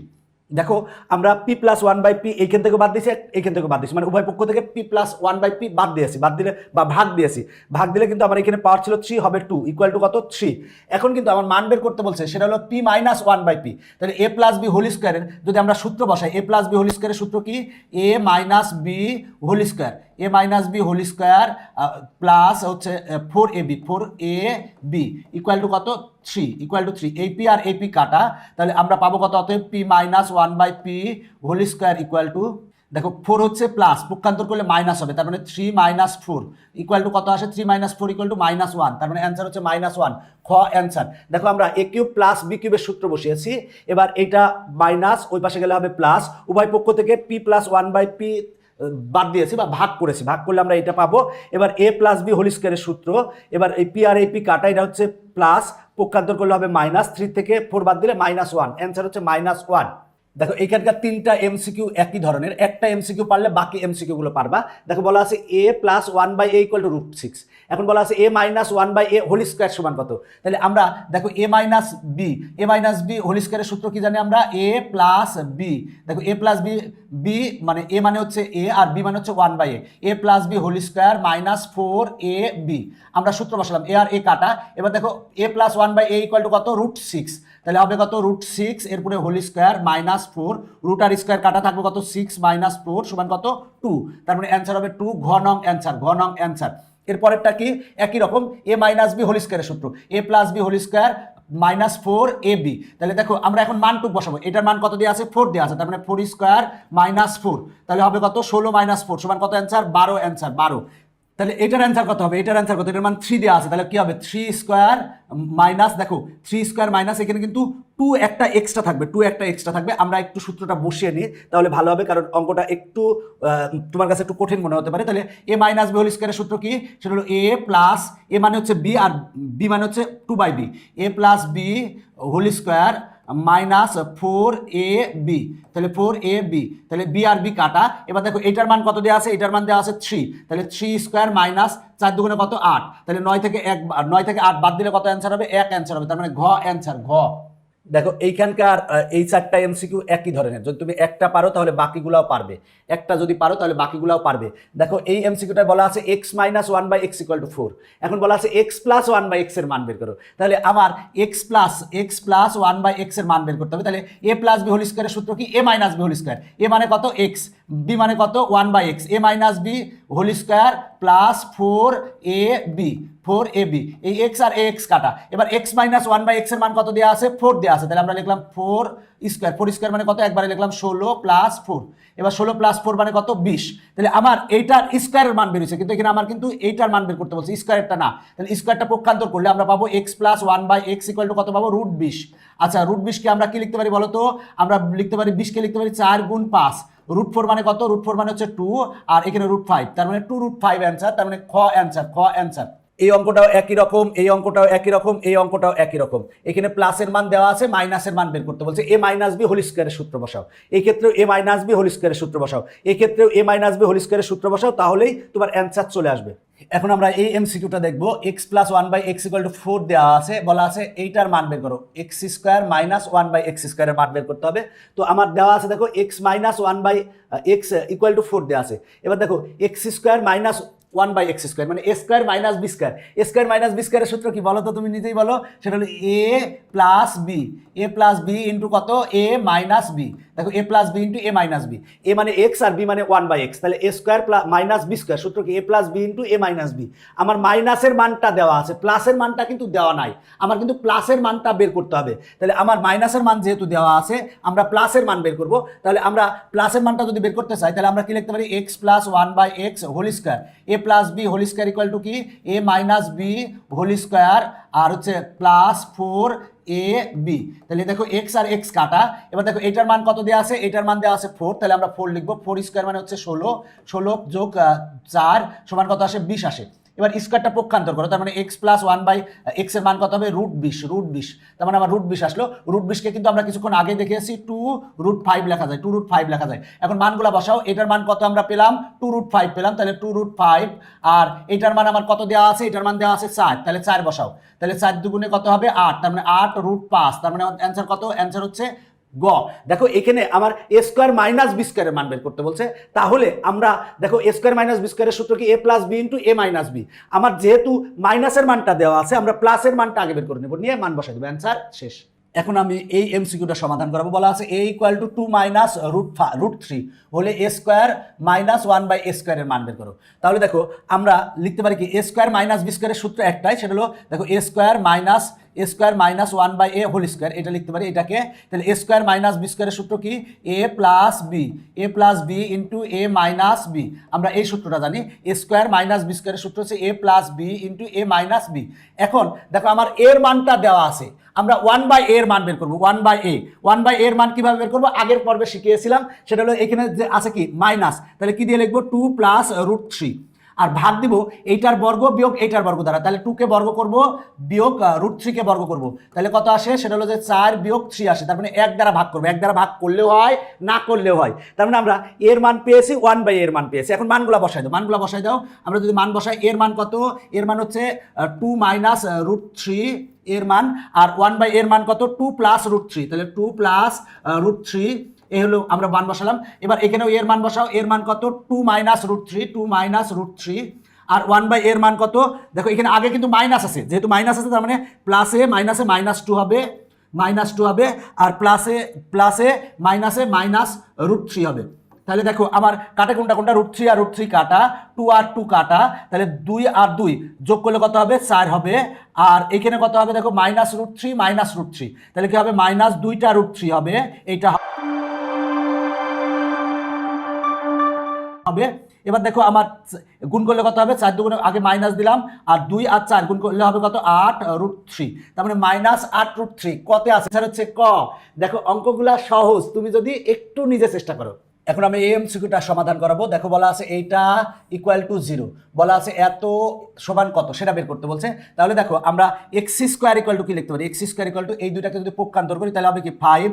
দেখো আমরা p প্লাস 1/p এইখান থেকে বাদ দিয়েছি, এইখান থেকে বাদ দিয়েছি, মানে উভয় পক্ষ থেকে p প্লাস 1/p বাদ দিয়েছি, বাদ দিলে বা ভাগ দিয়েছি, ভাগ দিলে কিন্তু আমার এখানে পাওয়ার ছিল 3 হবে 2 ইকুয়াল টু কত 3। এখন কিন্তু আমার মান বের করতে বলছে, সেটা হলো p মাইনাস 1/p। তাহলে a প্লাস b হোল স্কোয়ারের যদি আমরা সূত্র বসাই, a প্লাস b হোল স্কোয়ারের সূত্র কি a minus b whole square, a minus b whole square plus হচ্ছে 4ab ইকুয়াল টু কত 3 ইকুয়াল টু 3। এই p আর এই p কাটা, তাহলে আমরা পাবো কত, অতএব p minus 1/p whole square equal to, দেখো 4 হচ্ছে প্লাস, পক্ষান্তর করলে মাইনাস হবে, তার মানে 3 মাইনাস 4 ইকুয়াল টু কত আসে, 3 মাইনাস 4 ইকুয়াল টু -1, তার মানে অ্যান্সার হচ্ছে -1 খ অ্যান্সার। দেখো আমরা a কিউব প্লাস b কিউবের সূত্র বসিয়েছি, এবার এটা মাইনাস ওই পাশে গেলে হবে প্লাস, উভয় পক্ষ থেকে p প্লাস 1/p বাদ দিয়েছি বা ভাগ করেছি, ভাগ করলে আমরা এটা পাবো। এবার a প্লাস b হোল স্কোয়ারের সূত্র, এবার এই p আর এই p কাটা, এটা হচ্ছে প্লাস, পক্ষান্তর করলে হবে মাইনাস, 3 থেকে 4 বাদ দিলে -1, অ্যান্সার হচ্ছে -1। দেখো এখানকার 3টা এমসিকিউ একই ধরনের, একটা এমসিকিউ পারলে বাকি এমসিকিউ গুলো পারবা। দেখো বলা আছে a plus 1/a equal to √6, এখন বলা আছে a minus 1/a whole square সমান কত। তাহলে আমরা দেখো a মাইনাস b হোল স্কোয়ারের সূত্র কি জানি আমরা, a প্লাস b। দেখো a প্লাস b মানে a মানে হচ্ছে a আর b মানে হচ্ছে 1/a, a plus b whole square minus 4ab। আমরা সূত্র বসালাম, a আর a কাটা, এবার দেখো a plus 1/a equal to কত √6, তাহলে হবে কত √6 এরপরে হোল স্কোয়ার মাইনাস 4, রুট আর স্কোয়ার কাটা থাকবে কত 6 মাইনাস 4 সমান কত 2, তার মানে অ্যান্সার হবে 2 ঘ নং অ্যান্সার। এরপরেরটা কি একই রকম, a মাইনাস b হোল স্কোয়ারের সূত্র, a plus b whole square minus 4ab। তাহলে দেখো আমরা এখন মান টুক বসাবো, এটার মান কত দেওয়া আছে 4 দেওয়া আছে, তার মানে 4 স্কোয়ার মাইনাস 4, তাহলে হবে কত 16 মাইনাস 4 সমান কত অ্যান্সার 12 অ্যান্সার 12। তাহলে এটার অ্যান্সার কত হবে, এটার অ্যান্সার কত, এটার মান 3 দেওয়া আছে, তাহলে কি হবে 3 স্কোয়ার মাইনাস, দেখো 3 স্কোয়ার মাইনাস এখানে কিন্তু 2 একটা এক্সট্রা থাকবে, আমরা একটু সূত্রটা বসিয়ে নিই তাহলে ভালো হবে, কারণ অঙ্কটা একটু তোমার কাছে একটু কঠিন মনে হতে পারে। তাহলে a মাইনাস b হোল স্কোয়ারের সূত্র কি, সেটা হলো a প্লাস a মানে হচ্ছে b আর b মানে হচ্ছে 2/b, a plus b whole square minus 4ab, তাহলে 4ab, তাহলে b আর b কাটা, এবার দেখো এটার মান কত দেওয়া আছে, এটার মান দেওয়া আছে 3, তাহলে 3 স্কোয়ার মাইনাস 4 দুগুণে কত 8, তাহলে 9 থেকে 8 বাদ দিলে কত অ্যান্সার হবে 1 অ্যান্সার হবে, তার মানে ঘ অ্যান্সার ঘ। দেখো এইখানকার এই 4টা এমসিকিউ একই ধরনের, যদি তুমি একটা পারো তাহলে বাকিগুলাও পারবে, একটা যদি পারো তাহলে বাকিগুলাও পারবে। দেখো এই এমসিকিউটা বলা আছে x minus 1/x equal to 4, এখন বলা আছে x প্লাস 1/x এর মান বের করো, তাহলে আমার x প্লাস 1/x এর মান বের করতে হবে। তাহলে a প্লাস b হোল স্কোয়ারের সূত্র কি, a minus b whole square, a মানে কত x, b মানে কত 1/x, a minus b whole square plus 4ab, এই x আর ax কাটা, এবার x মাইনাস 1/x এর মান কত দেওয়া আছে 4 দেওয়া আছে, তাহলে আমরা লিখলাম 4 স্কোয়ার মানে কত, একবারে লিখলাম 16 প্লাস 4, এবার 16 প্লাস 4 মানে কত 20, তাহলে আমার এইটার স্কোয়ারের মান বেরিয়েছে, কিন্তু এখানে আমার কিন্তু এইটার মান বের করতে বলছে, স্কোয়ারটা না, তাহলে স্কোয়ারটা পক্ষান্তর করলে আমরা পাবো x plus 1/x equal to কত পাবো √20। আচ্ছা √20 কে আমরা কি লিখতে পারি বলো তো, আমরা লিখতে পারি 20 কে লিখতে পারি 4 গুণ 5, √4 মানে কত, √4 মানে হচ্ছে 2 আর এখানে √5, তার মানে 2√5 অ্যান্সার, তার মানে খ অ্যান্সার। এই অঙ্কটাও একই রকম, এই অঙ্কটাও একই রকম, এই অঙ্কটাও একই রকম, এখানে প্লাসের মান দেওয়া আছে, মাইনাসের মান বের করতে বলছে, a মাইনাস b হোল স্কোয়ারের সূত্র বসাও, এই ক্ষেত্রেও a মাইনাস b হোল স্কোয়ারের সূত্র বসাও, এই ক্ষেত্রেও a মাইনাস b হোল স্কোয়ারের সূত্র বসাও, তাহলেই তোমার অ্যান্সার চলে আসবে। এখন আমরা এই এমসিকিউটা দেখবো, x plus 1/x equal to 4 দেওয়া আছে, বলা আছে এইটার মান বের করো, x স্কোয়ার মাইনাস 1/x স্কোয়ারের মান বের করতে হবে। তো আমার দেওয়া আছে দেখো x minus 1/x equal to 4 দেওয়া আছে, এবার দেখো x square minus 1/x square মানে a square minus b square, a square minus b স্কোয়ারের সূত্র কি বলো তো, তুমি নিজেই বলো, সেটা হলো a প্লাস b ইন্টু কত a মাইনাস b। দেখো a plus b into a minus b, a মানে x আর b মানে 1/x, তাহলে a square minus b square, সূত্র কি a plus b into a minus b। আমার মাইনাসের মানটা দেওয়া আছে, প্লাসের মানটা কিন্তু দেওয়া নাই, আমার কিন্তু প্লাসের মানটা বের করতে হবে। তাহলে আমার মাইনাসের মান যেহেতু দেওয়া আছে, আমরা প্লাসের মান বের করব। তাহলে আমরা প্লাসের মানটা যদি বের করতে চাই, তাহলে আমরা কি লিখতে পারি, x plus 1/x whole square, a plus b whole square equal to কি a minus b whole square আর হচ্ছে প্লাস 4ab। তাহলে দেখো x আর x কাটা, এবার দেখো এটার মান কত দেওয়া আছে, এটার মান দেওয়া আছে 4, তাহলে আমরা 4 লিখবো, 4 স্কোয়ার মানে হচ্ছে 16 যোগ 4 সমান কত আসে 20 আসে। এবার স্কোয়ারটা পক্ষান্তর করো, তার মানে x plus one by x এর মান কত হবে √20, তার মানে আমার √20 আসলো। √20কে কিন্তু আমরা কিছুক্ষণ আগে দেখেছি 2√5 লেখা যায়, 2√5 লেখা যায়। এখন মানগুলো বসাও, এটার মান কত আমরা পেলাম 2√5 পেলাম, তাহলে 2√5 আর এটার মান আমার কত দেওয়া আছে, এটার মান দেওয়া আছে 4, তাহলে 4 বসাও, তাহলে 4 দুগুণে কত হবে 8, তার মানে 8√5, তার মানে অ্যান্সার কত, অ্যান্সার হচ্ছে গ। দেখো এখানে আমার এ স্কোয়ার মাইনাস বি স্কোয়ারের মান বের করতে বলছে, তাহলে আমরা দেখো এ স্কোয়ার মাইনাস বি স্কোয়ারের সূত্র কি a plus b into a minus B. আমার যেহেতু মাইনাসের মানটা দেওয়া আছে, আমরা প্লাসের মানটা আগে বের করে নেব, নিয়ে মান বসাই দেবো, অ্যান্সার শেষ। এখন আমি এই এমসিকিউটা সমাধান করাবো। বলা আছে এ ইকুয়াল টু 2 মাইনাস √3 হলে a square minus 1 by a স্কোয়ারের মান বের করো। তাহলে দেখো আমরা লিখতে পারি কি এ স্কোয়ার মাইনাস বি স্কোয়ারের সূত্র একটাই, সেটা হলো দেখো a square minus 1 by a whole square, এটা লিখতে পারি এটাকে। তাহলে এ স্কোয়ার মাইনাস বি স্কোয়ারের সূত্র কি a plus b into a minus B. আমরা এই সূত্রটা জানি, এ স্কোয়ার মাইনাস বি স্কোয়ারের সূত্র হচ্ছে a plus b into a minus B. এখন দেখো আমার এর মানটা দেওয়া আছে, আমরা 1 বাই এর মান বের করবো, 1 বাই এর মান কিভাবে বের করবো আগের পর্বে শিখিয়েছিলাম, সেটা হলো এখানে যে আছে কি মাইনাস, তাহলে কি দিয়ে লিখবো 2 প্লাস √3 আর ভাগ দিব এইটার বর্গ বিয়োগ এইটার বর্গ দ্বারা, তাহলে 2 কে বর্গ করব বিয়োগ √3 কে বর্গ করব, তাহলে কত আসে, সেটা হলো যে 4 বিয়োগ 3 আসে, তার মানে 1 দ্বারা ভাগ করবো, 1 দ্বারা ভাগ করলেও হয় না করলেও হয়, তার মানে আমরা এর মান পেয়েছি 1 বাই এর মান পেয়েছি। এখন মানগুলো বসাই দাও, আমরা যদি মান বসাই, এর মান কত, এর মান হচ্ছে 2 মাইনাস √3 এর মান, আর 1 বাই এর মান কত 2 প্লাস √3, তাহলে 2 প্লাস √3 এই হলো আমরা মান বসালাম। এবার এখানেও এর মান বসাও, এর মান কত 2 মাইনাস √3 আর 1 বাই এর মান কত, দেখো এখানে আগে কিন্তু মাইনাস আছে, যেহেতু মাইনাস আছে তার মানে প্লাসে মাইনাসে -2 হবে, আর প্লাসে মাইনাসে -√3 হবে। তাহলে দেখো আমার কাটা কোনটা √3 আর √3 কাটা, 2 আর 2 কাটা, তাহলে 2 আর 2 যোগ করলে কত হবে 4 হবে, আর এখানে কত হবে দেখো -√3 তাহলে কি হবে -2টা √3 হবে, এইটা হবে। এবার দেখো আমার গুণ করলে কত হবে, 4 দুগুণে আগে মাইনাস দিলাম, আর 2 আর 4 গুণ করলে হবে কত 8√3, তার মানে -8√3 কত আছে, স্যার হচ্ছে ক। দেখো অঙ্কগুলা সহজ, তুমি যদি একটু নিজে চেষ্টা করো। এখন আমি এই এমসিকিউটা সমাধান করাবো। দেখো বলা আছে এইটা ইকুয়াল টু 0, বলা আছে এত সমান কত সেটা বের করতে বলছে। তাহলে দেখো আমরা এক্স স্কোয়ার ইকুয়াল টু কি লিখতে পারি, এক্স স্কোয়ার ইকুয়াল টু এই দুইটাকে যদি পক্ষান্তর করি তাহলে হবে কি 5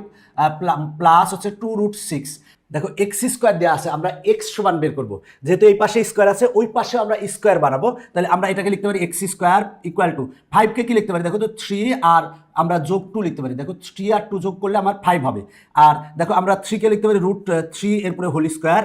প্লাস হচ্ছে 2√6। দেখো এক্স স্কোয়ার দেওয়া আছে, আমরা এক্স সমান বের করবো, যেহেতু এই পাশে স্কোয়ার আছে ওই পাশে আমরা স্কোয়ার বানাবো, তাহলে আমরা এটাকে লিখতে পারি এক্স স্কোয়ার ইকুয়াল টু 5কে কি লিখতে পারি, দেখো তো 3 আর আমরা যোগ 2 লিখতে পারি, দেখো 3 আর 2 যোগ করলে আমার 5 হবে। আর দেখো আমরা 3কে লিখতে পারি √3 এরপরে হোল স্কোয়ার,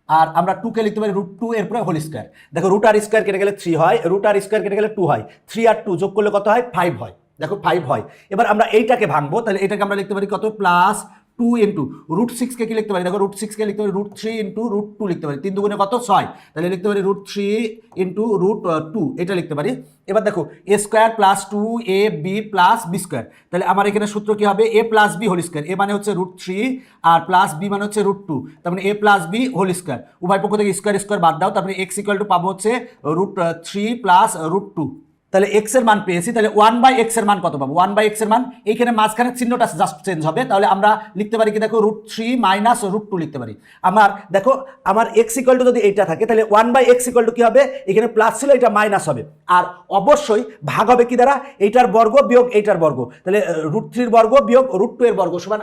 আর আমরা 2কে লিখতে পারি √2 এরপরে হোল স্কোয়ার। দেখো রুট আর স্কোয়ার কেটে গেলে 3 হয়, রুট আর স্কোয়ার কেটে গেলে 2 হয়, 3 আর 2 যোগ করলে কত হয় 5 হয়, দেখো 5 হয়। এবার আমরা এইটাকে ভাঙবো, তাহলে এটাকে আমরা লিখতে পারি কত প্লাস 2 ইন্টু √6কে কি লিখতে পারি, দেখো √6কে লিখতে পারি √3 ইন্টু √2 লিখতে পারি, 3 দুগুণে কত 6, তাহলে লিখতে পারি √3 ইন্টু √2 এটা লিখতে পারি। এবার দেখো a square plus 2ab plus b square, তাহলে আমার এখানে সূত্র কি হবে a plus b whole square, a মানে হচ্ছে √3 আর প্লাস বি মানে হচ্ছে √2, তার মানে এ প্লাস বি হোল স্কোয়ার, উভয় পক্ষ থেকে স্কোয়ার বাদ দাও, তারপরে এক্স ইকুয়াল টু পাবো হচ্ছে √3 প্লাস √2। তাহলে x এর মান পেয়েছি, তাহলে 1 বাই x এর মান কত পাবো, 1 বাই x এর মান এইখানে মাঝখানে চিহ্নটা জাস্ট চেঞ্জ হবে, তাহলে আমরা লিখতে পারি কি দেখো √3 মাইনাস √2 লিখতে পারি। আমার দেখো আমার x ইকুয়াল টু যদি এইটা থাকে তাহলে 1 বাই x ইকুয়াল টু কি হবে, এখানে প্লাস ছিল এটা মাইনাস হবে, আর অবশ্যই ভাগ হবে কি দ্বারা, এইটার বর্গ বিয়োগ এইটার বর্গ, তাহলে √3 বর্গ বিয়োগ √2 এর বর্গ সমান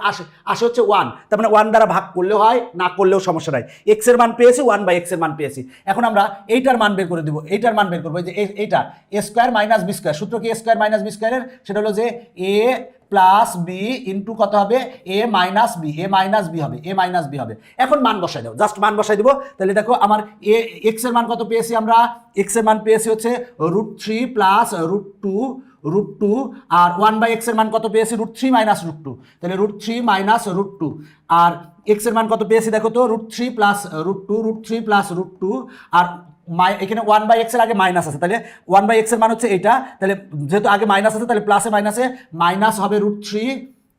আসে হচ্ছে 1, তার মানে 1 দ্বারা ভাগ করলেও হয় না করলেও সমস্যা নাই, x এর মান পেয়েছি 1 বাই x এর মান পেয়েছি। এখন আমরা এইটার মান বের করে দিব, এইটার মান বের করবো, যে এইটা a square minus b square, সূত্র কি a স্কয়ার মাইনাস বি স্কয়ারের, সেটা হলো যে a প্লাস বি ইন্টু কত হবে a মাইনাস বি হবে। এখন মান বসাই দাও, জাস্ট মান বসাই দিব, তাহলে দেখো আমার এক্স এর মান কত পেয়েছি, আমরা এক্স এর মান পেয়েছি হচ্ছে √3 প্লাস √2 আর 1 বাই এক্স এর মান কত পেয়েছি √3 মাইনাস √2, তাহলে √3 মাইনাস √2, আর এক্স এর মান কত পেয়েছি দেখো তো √3 প্লাস √2 আর এখানে 1 বাই এক্স এর আগে মাইনাস আছে, তাহলে 1 বাই এক্স এর মান হচ্ছে এটা, তাহলে যেহেতু আগে মাইনাস আছে তাহলে প্লাসে মাইনাসে মাইনাস হবে √3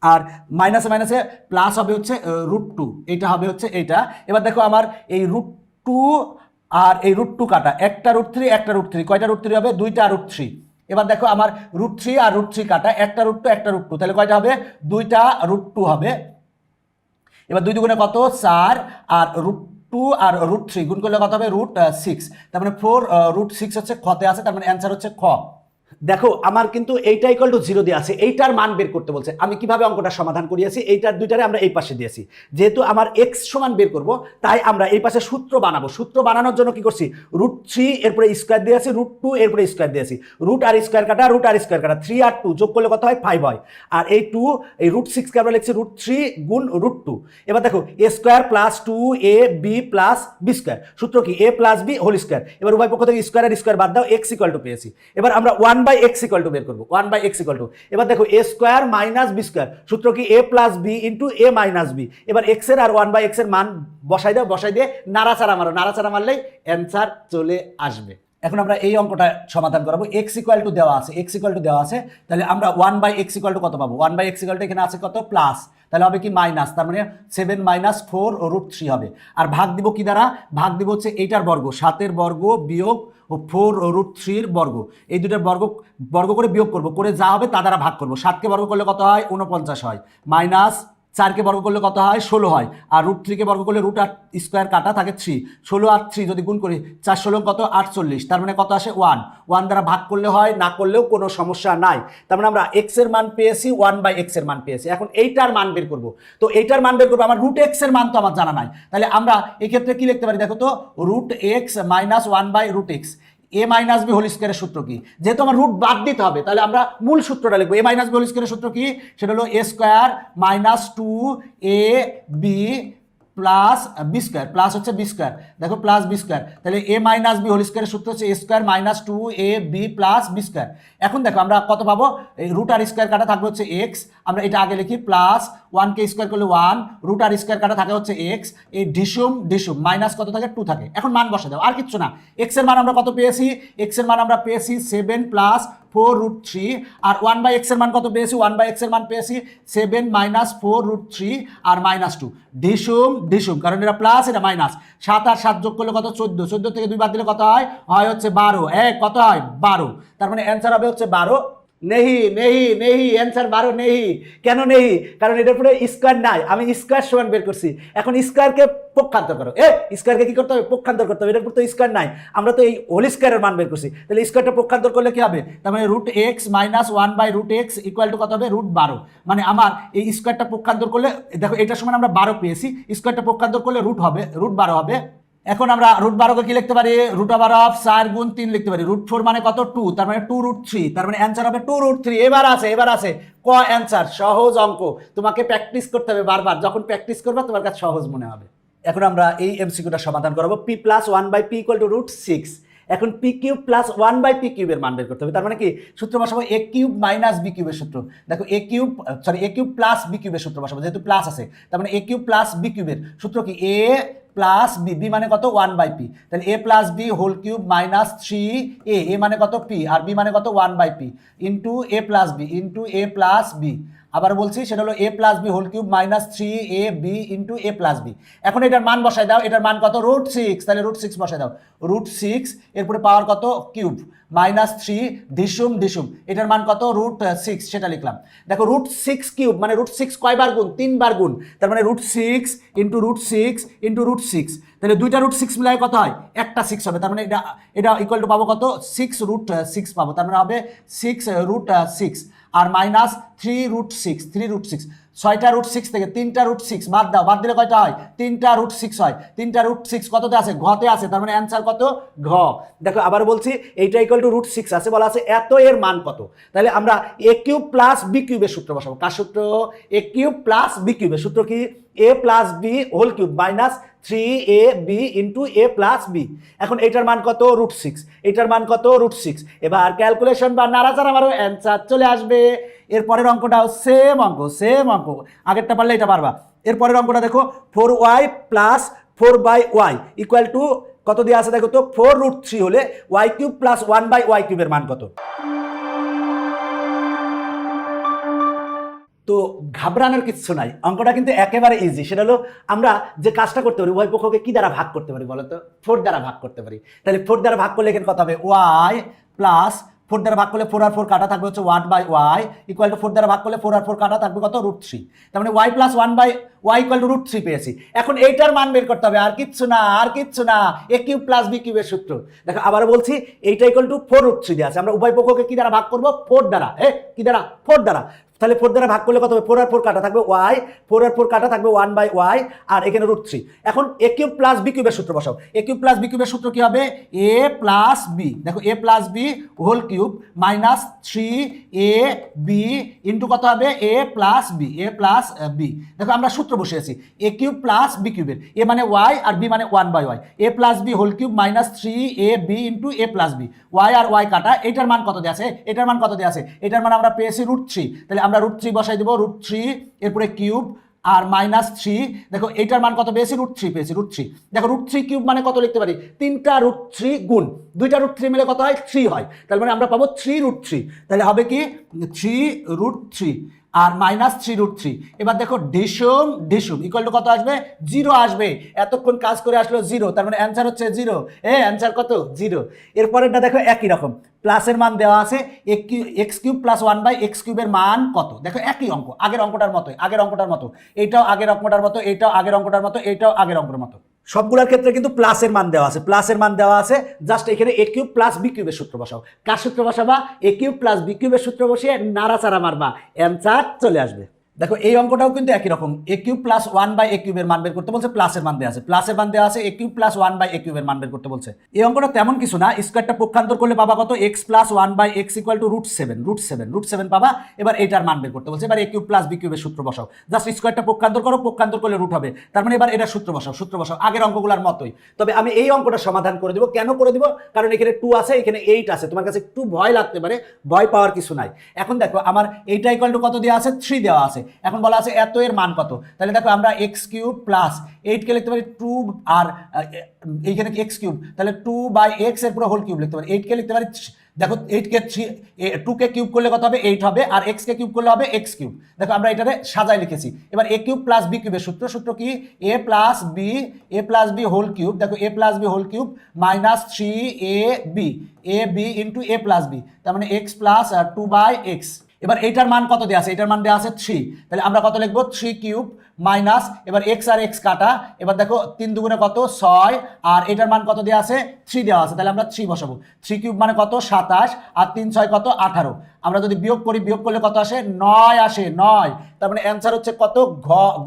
আর মাইনাসে প্লাস হবে হচ্ছে √2, এটা হবে হচ্ছে এইটা। এবার দেখো আমার এই √2 আর এই √2 কাটা, একটা √3 কয়টা √3 হবে, দুইটা √3। এবার দেখো আমার √3 আর √3 কাটা, একটা √2 তাহলে কয়টা হবে, দুইটা √2 হবে। এবার 2 দুগুণে কত 4 আর √2 2 আর √3 গুণ করলে কত হবে √6, তার মানে 4 √6 হচ্ছে খতে আছে, তার মানে অ্যান্সার হচ্ছে খ। দেখো আমার কিন্তু এইটা ইকুয়াল টু 0 দিয়ে আছে, এইটার মান বের করতে বলছে। আমি কিভাবে অঙ্কটা সমাধান করিয়েছি, এইটার দুইটারে আমরা এই পাশে দিয়েছি। যেহেতু আমার x সমান বের করব, তাই আমরা এই পাশে সূত্র বানাবো। সূত্র বানানোর জন্য কি করছি, √3 এরপরে স্কয়ার দিয়েছি, √2 এরপরে স্কয়ার দিয়েছি, রুট আর স্কয়ার কাটা, রুট আর স্কয়ার কাটা, 3 আর 2 যোগ করলে কত হয় 5 হয়। আর এই 2 এই √6 কে আমরা লিখছি √3 গুণ √2। এবার দেখো a square plus 2ab plus b square, সূত্র কি a plus b whole square. এবার উভয় পক্ষ থেকে স্কয়ার আর স্কয়ার বাদ দাও, x ইকুয়াল টু পেয়েছি। এবার আমরা 1/x ইকুয়াল টু বের করব, 1/x ইকুয়াল টু, এবার দেখো a square minus b square, সূত্র কি a plus b into a minus b। এবার x এর আর 1/x এর মান বসাই দাও, বসাই দিয়ে নাড়াচাড়া মারো, নাড়াচাড়া মারলেই অ্যান্সার চলে আসবে। এখন আমরা এই অঙ্কটা সমাধান করব। x ইকুয়াল টু দেওয়া আছে, x ইকুয়াল টু দেওয়া আছে, তাহলে আমরা 1/x ইকুয়াল টু কত পাবো, 1/x ইকুয়াল টু এখানে আছে কত প্লাস, তাহলে হবে কি মাইনাস, তার মানে 7 মাইনাস 4 √3 হবে। আর ভাগ দিব কি দ্বারা, ভাগ দিব হচ্ছে এইটার বর্গ, 7-এর বর্গ বিয়োগ 4 √3 বর্গ, এই দুটার বর্গ বর্গ করে বিয়োগ করব, করে যা হবে তা দ্বারা ভাগ করব। 7কে বর্গ করলে কত হয় 49 হয়, মাইনাস 4কে বর্গ করলে কত হয় 16 হয়, আর √3 বর্গ করলে রুট আর স্কোয়ার কাটা থাকে 3, 16 আর 3 যদি গুণ করি 4 16 কত 48, তার মানে কত আসে 1 দ্বারা ভাগ করলে হয়, না করলেও কোনো সমস্যা নাই। তার মানে আমরা x এর মান পেয়েছি, 1/x এর মান পেয়েছি। এখন এইটার মান বের করব, তো এইটার মান বের করবো, আমার √x এর মান তো আমার জানা নাই, তাহলে আমরা এই ক্ষেত্রে কি লিখতে পারি দেখো তো, √x minus 1/√x, a minus b whole স্কয়ারের সূত্র কি, যেহেতু আমার রুট বাদ দিতে হবে, তাহলে আমরা মূল সূত্রটা লিখবো। a মাইনাস বি হোল স্কয়ারের সূত্র কি, সেটা হলো a square minus 2ab plus b square, plus হচ্ছে বি স্কয়ার, দেখো প্লাস বি স্কয়ার, তাহলে a মাইনাস বি হোল স্কয়ারের সূত্র হচ্ছে a square minus 2ab plus b square. এখন দেখো আমরা কত পাবো, রুট আর স্কয়ার কাটা থাকবে হচ্ছে x, আমরা এটা আগে লিখি, প্লাস 1কে স্কয়ার করলে 1, রুট আর স্কয়ার কাটা থাকে হচ্ছে x, এই ডিসুম মাইনাস কত থাকে 2 থাকে। এখন মান বসে দাও, আর কিচ্ছু না। x এর মান আমরা কত পেয়েছি, x এর মান আমরা পেয়েছি 7 প্লাস 4√3, আর 1/x এর মান কত পেয়েছি, 1/x এর মান পেয়েছি 7 মাইনাস 4√3 আর মাইনাস 2, ডিসুম কারণ এটা প্লাস এটা মাইনাস, 7 আর 7 যোগ করলে কত 14, 14 থেকে 2 বাদ দিলে কত হয় হচ্ছে 12, কত হয় 12, তার মানে অ্যান্সার হবে হচ্ছে 12। নেহি নেহি নেহি অ্যান্সার 12 নেহি। কেন নেহি, কারণ এটার পরে স্কয়ার নাই, আমি স্কয়ার সমান বের করছি। এখন স্কয়ারকে পক্ষান্তর করো, স্কয়ারকে কি করতে হবে, পক্ষান্তর করতে হবে, এটার পর তো স্কয়ার নাই, আমরা তো এই হোল স্কয়ারের মান বের করছি, তাহলে স্কয়ারটা পক্ষান্তর করলে কি হবে, তার মানে √x minus 1/√x equal to কত হবে √12, মানে আমার এই স্কয়ারটা পক্ষান্তর করলে দেখো এটার সমান আমরা 12 পেয়েছি, স্কয়ারটা পক্ষান্তর করলে √12 হবে। এখন আমরা √12কে কি লিখতে পারি, √4 গুণ 3 লিখতে পারি, √4 মানে কত 2, তার মানে 2√3, তার মানে অ্যান্সার হবে 2√3। এবার আছে ক অ্যান্সার, সহজ অঙ্ক, তোমাকে প্র্যাকটিস করতে হবে বারবার, যখন প্র্যাকটিস করবে তোমার কাছে সহজ মনে হবে। এখন আমরা এই এমসিকিউটা সমাধান করব, p plus 1/p equal two √6। এখন p কিউব প্লাস 1/p কিউবের মান বের করতে হবে, তার মানে কি সূত্র বসাবো a কিউব মাইনাস b কিউবের সূত্র, দেখো a কিউব প্লাস b কিউবের সূত্র বসাবো, যেহেতু প্লাস আছে, তার মানে a কিউব প্লাস b কিউবের সূত্র কি a প্লাস বি মানে কত 1/p, তাহলে a plus b whole cube minus 3a, a মানে কত p আর b মানে কত 1/p into a plus b into a plus b. আবার বলছি সেটা হলো a plus b whole cube minus 3ab into a plus b. এখন এটার মান বসাই দাও, এটার মান কত √6, তাহলে √6 বসাই দাও, √6 এরপরে পাওয়ার কত কিউব মাইনাস 3 ডিসুম, এটার মান কত √6 সেটা লিখলাম। দেখো √6 কিউব মানে √6 কয়বার গুণ, 3 বার গুণ, তার মানে √6 ইন্টু √6 ইন্টু √6, তাহলে দুইটা √6 মিলাই কত হয় একটা 6 হবে, তার মানে এটা ইকুয়াল টু পাবো কত 6√6 পাবো, তার মানে হবে 6√6 আর মাইনাস 3√6, 6টা √6 থেকে 3টা √6 বাদ দাও, বাদ দিলে কয়টা হয় 3টা √6 হয়, 3টা √6 কততে আছে ঘতে আছে, তার মানে অ্যান্সার কত ঘ। দেখো আবার বলছি এইটা ইকুয়াল টু √6 আছে, বলা আছে এত এর মান কত, তাহলে আমরা a কিউব প্লাস b কিউবের সূত্র বসাবো। কার সূত্র, a কিউব প্লাস b কিউবের সূত্র কি a plus b whole cube minus 3ab into a plus b। এখন এটার মান কত √6, এটার মান কত √6, এবার ক্যালকুলেশন বা নাড়াচাড়া মারো অ্যান্সার চলে আসবে। এরপরের অঙ্কটাও সেম অঙ্ক, আগেরটা পারলে এটা পারবা। এরপরের অঙ্কটা দেখো 4y plus 4/y equal to কত দিয়ে আছে দেখো তো, 4√3 হলে y কিউব প্লাস 1/y কিউবের মান কত। তো ঘাবড়ানোর কিছু নাই, অঙ্কটা কিন্তু একেবারে ইজি। সেটা হলো আমরা যে কাজটা করতে পারি, উভয় পক্ষকে কি দ্বারা ভাগ করতে পারি বলো তো, 4 দ্বারা ভাগ করতে পারি। তাহলে 4 দ্বারা ভাগ করলে এখানে কত হবে y প্লাস 4 দ্বারা ভাগ করলে 4 আর 4 কাটা থাকবে হচ্ছে 1/y ইকুয়াল টু 4 দ্বারা ভাগ করলে 4 আর 4 কাটা থাকবে কত √3। তার মানে y plus 1/y equal to √3 পেয়েছি। এখন এইটার মান বের করতে হবে, আর কিচ্ছু না a কিউব প্লাস b কিউবের সূত্র। দেখো আবার বলছি এইটা ইকুয়াল টু 4√3 দিয়ে আছে, আমরা উভয় পক্ষকে কি দ্বারা ভাগ করব 4 দ্বারা, কি দ্বারা 4 দ্বারা। তাহলে 4 দ্বারা ভাগ করলে কত হবে 4 আর 4 কাটা থাকবে y, 4 আর 4 কাটা থাকবে 1/y আর এখানে √3। এখন a কিউব প্লাস b কিউবের সূত্র বসাও। a কিউব প্লাস b কিউবের সূত্র কি হবে a প্লাস b, দেখো a plus b whole cube minus 3ab into কত হবে a প্লাস b। দেখো আমরা সূত্র বসিয়েছি a কিউব প্লাস b কিউবের, a মানে y আর b মানে 1/y, a plus b whole cube minus 3ab into a plus b, y আর y কাটা, এটার মান কত দেওয়া আছে, এটার মান আমরা পেয়েছি √3। তাহলে আমরা √3 বসাই দেবো, √3 এরপরে কিউব আর মাইনাস 3, দেখো এইটার মান কত পেয়েছি পেয়েছি √3। দেখো √3 কিউব মানে কত লিখতে পারি, 3টা √3 গুণ 2টা √3 মিলে কত হয় 3 হয়, তার মানে আমরা পাবো 3√3। তাহলে হবে কি 3√3 আর মাইনাস 3√3। এবার দেখো ডিসুম ইকুয়াল টু কত আসবে 0 আসবে, এতক্ষণ কাজ করে আসলো 0, তার মানে অ্যান্সার হচ্ছে 0। অ্যান্সার কত 0। এরপরেরটা দেখো একই রকম, প্লাসের মান দেওয়া আছে এক্স কিউব প্লাস 1/x কিউবের মান কত, দেখো একই অঙ্ক, আগের অঙ্কটার মতো, এইটাও আগের অঙ্কটার মতো, এইটাও আগের অঙ্কটার মতো, এইটাও আগের অঙ্কটার মতো, সবগুলোর ক্ষেত্রে কিন্তু প্লাসের মান দেওয়া আছে। জাস্ট এখানে a কিউব প্লাস b কিউবের সূত্র বসাও। কার সূত্র বসাবা, a কিউব প্লাস b কিউবের সূত্র বসিয়ে নাড়াচাড়া মারবা, অ্যান্সার চলে আসবে। দেখো এই অঙ্কটাও কিন্তু একই রকম, a কিউব প্লাস 1/a কিউবের মান বের করতে বলছে, প্লাসের মান দেওয়া আছে a কিউব প্লাস 1/a কিউবের মান বের করতে বলছে। এই অঙ্কটা তেমন কিছু না, স্কয়ারটা পক্ষান্তর করলে পাবা কত x plus 1/x equal to √7 পাবা। এবার এটার মান বের করতে বলছে, এবার a কিউব প্লাস b কিউবের সূত্র বসাও, জাস্ট স্কয়ারটা পক্ষান্তর করলে রুট হবে, তার মানে এবার এটা সূত্র বসাও আগের অঙ্কগুলোর মতোই। তবে আমি এই অঙ্কটা সমাধান করে দিব, কেন করে দিব, কারণ এখানে 2 আছে, এখানে 8 আছে, তোমার কাছে একটু ভয় লাগতে পারে, ভয় পাওয়ার কিছু নাই। এখন দেখো আমার এইটা ইকুয়াল টু কত দেওয়া আছে 3 দেওয়া আছে, এখন বলা আছে এত এর মান কত, তাহলে দেখো আমরা x কিউব প্লাস 8 কে লিখতে পারি 2 আর এইখানে x কিউব, তাহলে 2/x এর পুরো হোল কিউব লিখতে পারি, 8 কে লিখতে পারি, দেখো 8 কে 2 কে কিউব করলে কত হবে 8 হবে, আর x কে কিউব করলে হবে x কিউব। দেখো আমরা এটারে সাজায় লিখেছি। এবার a কিউব প্লাস b কিউবের সূত্র কি a plus b whole cube, দেখো a plus b whole cube minus 3ab into a plus b, তার মানে x প্লাস 2/x। এবার এইটার মান কত দেওয়া আছে, এটার মান দেওয়া আছে 3, তাহলে আমরা কত লিখবো 3 কিউব মাইনাস, এবার x আর x কাটা, এবার দেখো 3 দুগুণে কত 6, আর এটার মান কত দেওয়া আছে 3 দেওয়া আছে, তাহলে আমরা 3 বসাবো। 3 কিউব মানে কত 27 আর 3 6 কত 18, আমরা যদি বিয়োগ করলে কত আসে 9 আসে, 9, তার মানে অ্যান্সার হচ্ছে কত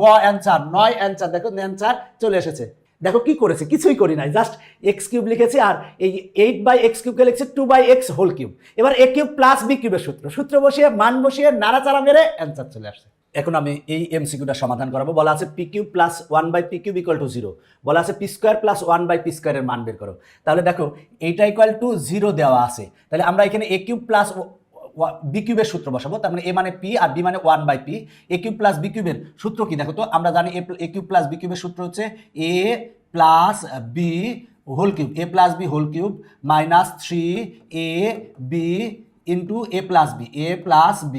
গ অ্যান্সার 9 অ্যান্সার। দেখো অ্যান্সার চলে এসেছে। দেখো কি করেছে, কিছুই করি নাই, জাস্ট x কিউব লিখেছি আর এই 8/x কিউবকে লিখছি 2/x হোল কিউব। এবার a কিউব প্লাস b কিউবের সূত্র বসিয়ে মান বসিয়ে নাড়াচাড়া মেরে অ্যান্সার চলে আসছে। এখন আমি এই এমসিকিউটা সমাধান করাবো। বলা আছে p cube plus 1/p cube equal to 0, বলা আছে p স্কয়ার প্লাস 1/p স্কয়ারের মান বের করো। তাহলে দেখো এইটা ইকুয়াল টু 0 দেওয়া আছে, তাহলে আমরা এখানে a কিউব প্লাস বি কিউবের সূত্র বসাবো, তার মানে a মানে p আর b মানে 1/p। a cube plus b কিউবের সূত্র কি দেখো তো, আমরা জানি a কিউব প্লাস b কিউবের সূত্র হচ্ছে a plus b whole cube, a plus b whole cube minus 3ab into a plus b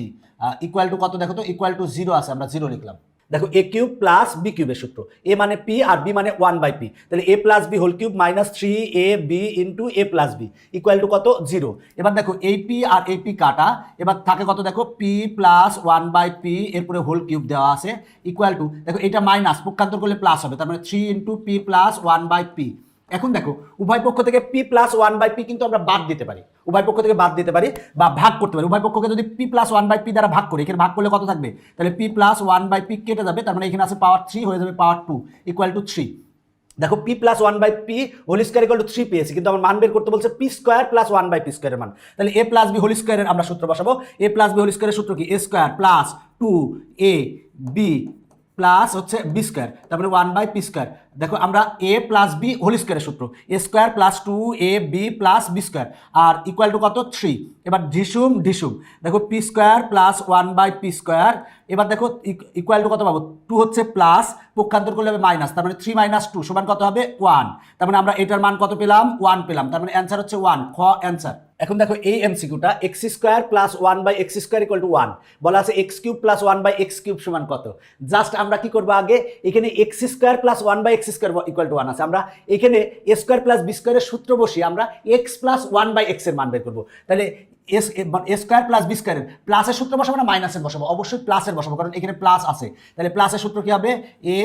equal to কত দেখো তো, ইকুয়াল টু 0 আছে, আমরা 0 লিখলাম। দেখো a কিউব প্লাস b কিউবের সূত্র, a মানে p আর b মানে 1/p, তাহলে a plus b whole cube minus 3ab into a plus b equal to কত 0। এবার দেখো এই p আর এই p কাটা, এবার থাকে কত দেখো p প্লাস 1/p এরপরে হোল কিউব দেওয়া আছে ইকুয়াল টু, দেখো এটা মাইনাস পক্ষান্তর করলে প্লাস হবে, তার মানে 3 ইন্টু p প্লাস 1/p। এখন দেখো উভয় পক্ষ থেকে p প্লাস 1/p কিন্তু আমরা বাদ দিতে পারি, বা ভাগ করতে পারি। উভয় পক্ষকে যদি p প্লাস 1/p দ্বারা ভাগ করি, এখানে ভাগ করলে কত থাকবে, তাহলে p প্লাস 1/p কেটে যাবে, তার মানে এখানে আছে পাওয়ার 3 হয়ে যাবে পাওয়ার 2 ইকুয়াল টু 3। দেখো p plus 1/p whole square equal to 3 পেয়েছি, কিন্তু আমার মান বের করতে বলছে p স্কয়ার প্লাস 1/p স্কয়ারের মান। তাহলে a প্লাস b হোল স্কয়ারের আমরা সূত্র বসাবো। a প্লাস b হোল স্কয়ারের সূত্র কি a square plus 2ab plus হচ্ছে বি স্কয়ার, তারপরে 1/p স্কয়ার। দেখো আমরা a প্লাস b হোল স্কয়ারের সূত্র a square plus 2ab plus b square আর ইকুয়াল টু কত 3। এবার ঢিসুম দেখো p square plus 1/p square, এবার দেখো ইকুয়াল টু কত পাবো 2 হচ্ছে প্লাস, পক্ষান্তর করলে হবে মাইনাস, তার মানে 3 - 2 সমান কত হবে 1, তার মানে আমরা এটার মান কত পেলাম 1 পেলাম, তার মানে অ্যান্সার হচ্ছে 1, খ অ্যান্সার। এখন দেখো এই এমসিকিউটা x square plus 1/x square equal two 1, বলা আছে x cube plus 1/x cube সমান কত। জাস্ট আমরা কি করব, আগে এখানে x square plus 1/x x square equal two 1 আছে, আমরা এখানে এ স্কোয়ার প্লাস বি স্কোয়ারের সূত্র বসিয়ে আমরা এক্স প্লাস 1/x এর মান বের করবো। তাহলে এ স্কোয়ার প্লাস বি স্কোয়ারের প্লাসের সূত্র বসাবো না মাইনাসের বসাবো? অবশ্যই প্লাসের বসাবো, কারণ এখানে প্লাস আছে। তাহলে প্লাসের সূত্র কি হবে? A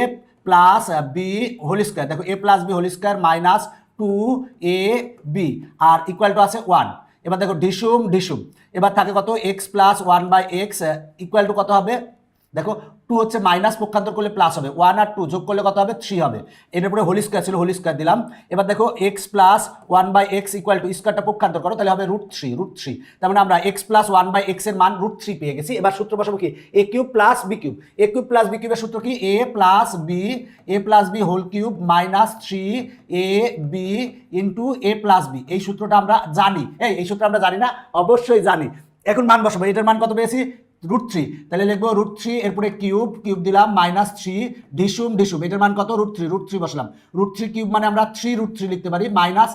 plus b whole square, দেখো a plus b whole square minus 2ab আর ইকুয়াল টু আছে 1। এবার দেখো ডিসুম ডিসুম, এবার থাকে কত? X plus 1/x equal to কত হবে? দেখো 2 হচ্ছে মাইনাস, পক্ষান্তর করলে প্লাস হবে, 1 আর 2 যোগ করলে কত হবে? 3 হবে। এর উপরে হোল স্কোয়ার ছিল, হোল স্কোয়ার দিলাম। এবার দেখো x plus 1/x equal two স্কোয়ারটা পক্ষান্তর করো, তাহলে হবে √3। তার মানে আমরা এক্স প্লাস 1/x এর মান √3 পেয়ে গেছি। এবার সূত্র বসাবো কি? A cube plus b cube. A cube plus b কিউবের সূত্র কি? A plus b whole cube minus 3ab into a plus b. এই সূত্রটা আমরা জানি। এই সূত্র আমরা জানি না? অবশ্যই জানি। এখন মান বসাবো। এটার মান কত পেয়েছি? √3। তাহলে লিখবো √3, এরপরে কিউব দিলাম মাইনাস 3 ডিসুম ডিসুম, এটার মান কত? √3 বসলাম। √3 কিউব মানে আমরা 3√3 লিখতে পারি, মাইনাস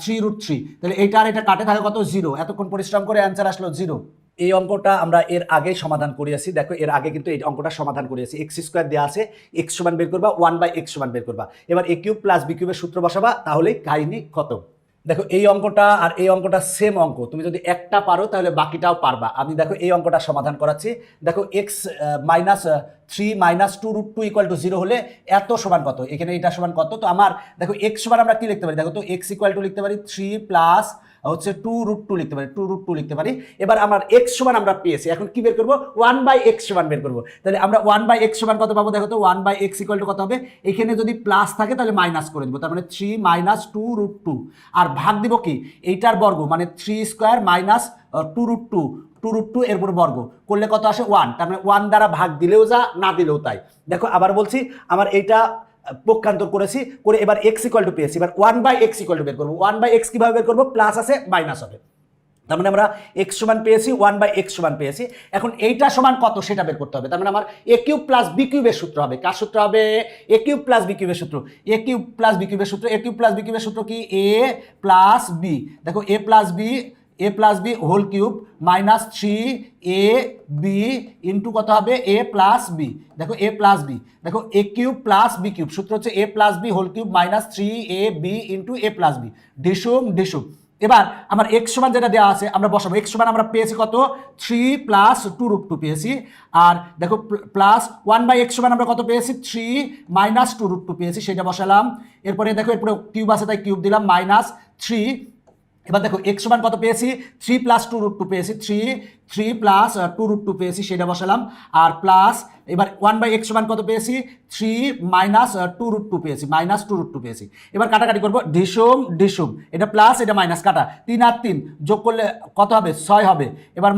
3√3। তাহলে এইটা আর এটা কাটে থাকে কত? 0। এতক্ষণ পরিশ্রম করে অ্যান্সার আসলো 0। এই অঙ্কটা আমরা এর আগে সমাধান করিয়েছি। দেখো এর আগে কিন্তু এই অঙ্কটা সমাধান করিয়েছি। এক্স স্কোয়ার দেওয়া আছে, এক্স সমান বের করবা, 1/x সমান বের করবা। এবার এ কিউব প্লাস বি কিউবের সূত্র বসাবা, তাহলেই কাহিনী খতম। দেখো এই অঙ্কটা আর এই অঙ্কটা সেম অঙ্ক, তুমি যদি একটা পারো তাহলে বাকিটাও পারবা। আমি দেখো এই অঙ্কটা সমাধান করাচ্ছি। দেখো x minus 3 minus 2√2 equal to 0 হলে এত সমান কত? এখানে এটা সমান কত? তো আমার দেখো এক্স সমান আমরা কি লিখতে পারি? দেখো তো এক্স ইকুয়াল টু লিখতে পারি 3 প্লাস হচ্ছে 2√2 লিখতে পারি, 2√2 লিখতে পারি। এবার আমার এক্স সমান আমরা পেয়েছি, এখন কি বের করবো? 1/x সমান বের করবো। তাহলে আমরা 1/x সমান কত পাবো? দেখো তো 1/x ইকুয়াল টু কত হবে? এখানে যদি প্লাস থাকে তাহলে মাইনাস করে দেবো, তার মানে 3 মাইনাস 2√2 আর ভাগ দিব কি? এইটার বর্গ মানে 3 স্কোয়ার মাইনাস 2√2 এর উপর বর্গ করলে কত আসে? 1। তার মানে 1 দ্বারা ভাগ দিলেও যা, না দিলেও তাই। দেখো আবার বলছি, আমার এইটা পক্ষান্তর করেছি করে এবার এক্স ইকুয়াল টু পেয়েছি। এবার 1/x ইকুয়াল টু বের করবো। 1/x কিভাবে বের করবো? প্লাস আছে মাইনাস হবে, তার মানে আমরা এক্স সমান পেয়েছি, 1/x সমান পেয়েছি। এখন এইটা সমান কত সেটা বের করতে হবে। তার মানে আমার এ কিউব প্লাস বি কিউবের সূত্র হবে। কার সূত্র হবে? এ কিউব প্লাস বি কিউবের সূত্র। এ কিউব প্লাস বি কিউবের সূত্র, এ কিউব প্লাস বি কিউবের সূত্র কি? এ প্লাস বি, দেখো a plus b whole cube minus 3ab into কত হবে? A plus b. দেখো এ প্লাস বি, দেখো a cube plus b cube সূত্র হচ্ছে a plus b whole cube minus 3ab into a plus b ডিসুম ডিসুম। এবার আমার এক্স সমান যেটা দেওয়া আছে আমরা বসাবো। এক্স সমান আমরা পেয়েছি কত? 3 প্লাস 2√2 পেয়েছি। আর দেখো প্লাস 1/x সমান আমরা কত পেয়েছি? 3 মাইনাস 2√2 পেয়েছি, সেটা বসালাম। এরপরে দেখো এরপরে কিউব আছে তাই কিউব দিলাম মাইনাস 3। এবার দেখো এক্স সমান কত পেয়েছি? 3 প্লাস 2√2 পেয়েছি, 3 প্লাস 2√2 পেয়েছি, সেটা বসালাম। আর প্লাস এবার 1/x সমান কত পেয়েছি? 3 মাইনাস 2√2 পেয়েছি, মাইনাস 2√2 পেয়েছি। এবার কাটাকাটি করবো, ডিসুম ডিসুম, এটা প্লাস এটা মাইনাস, কাটা 3 আর 3 যোগ করলে কত হবে? 6 হবে। এবার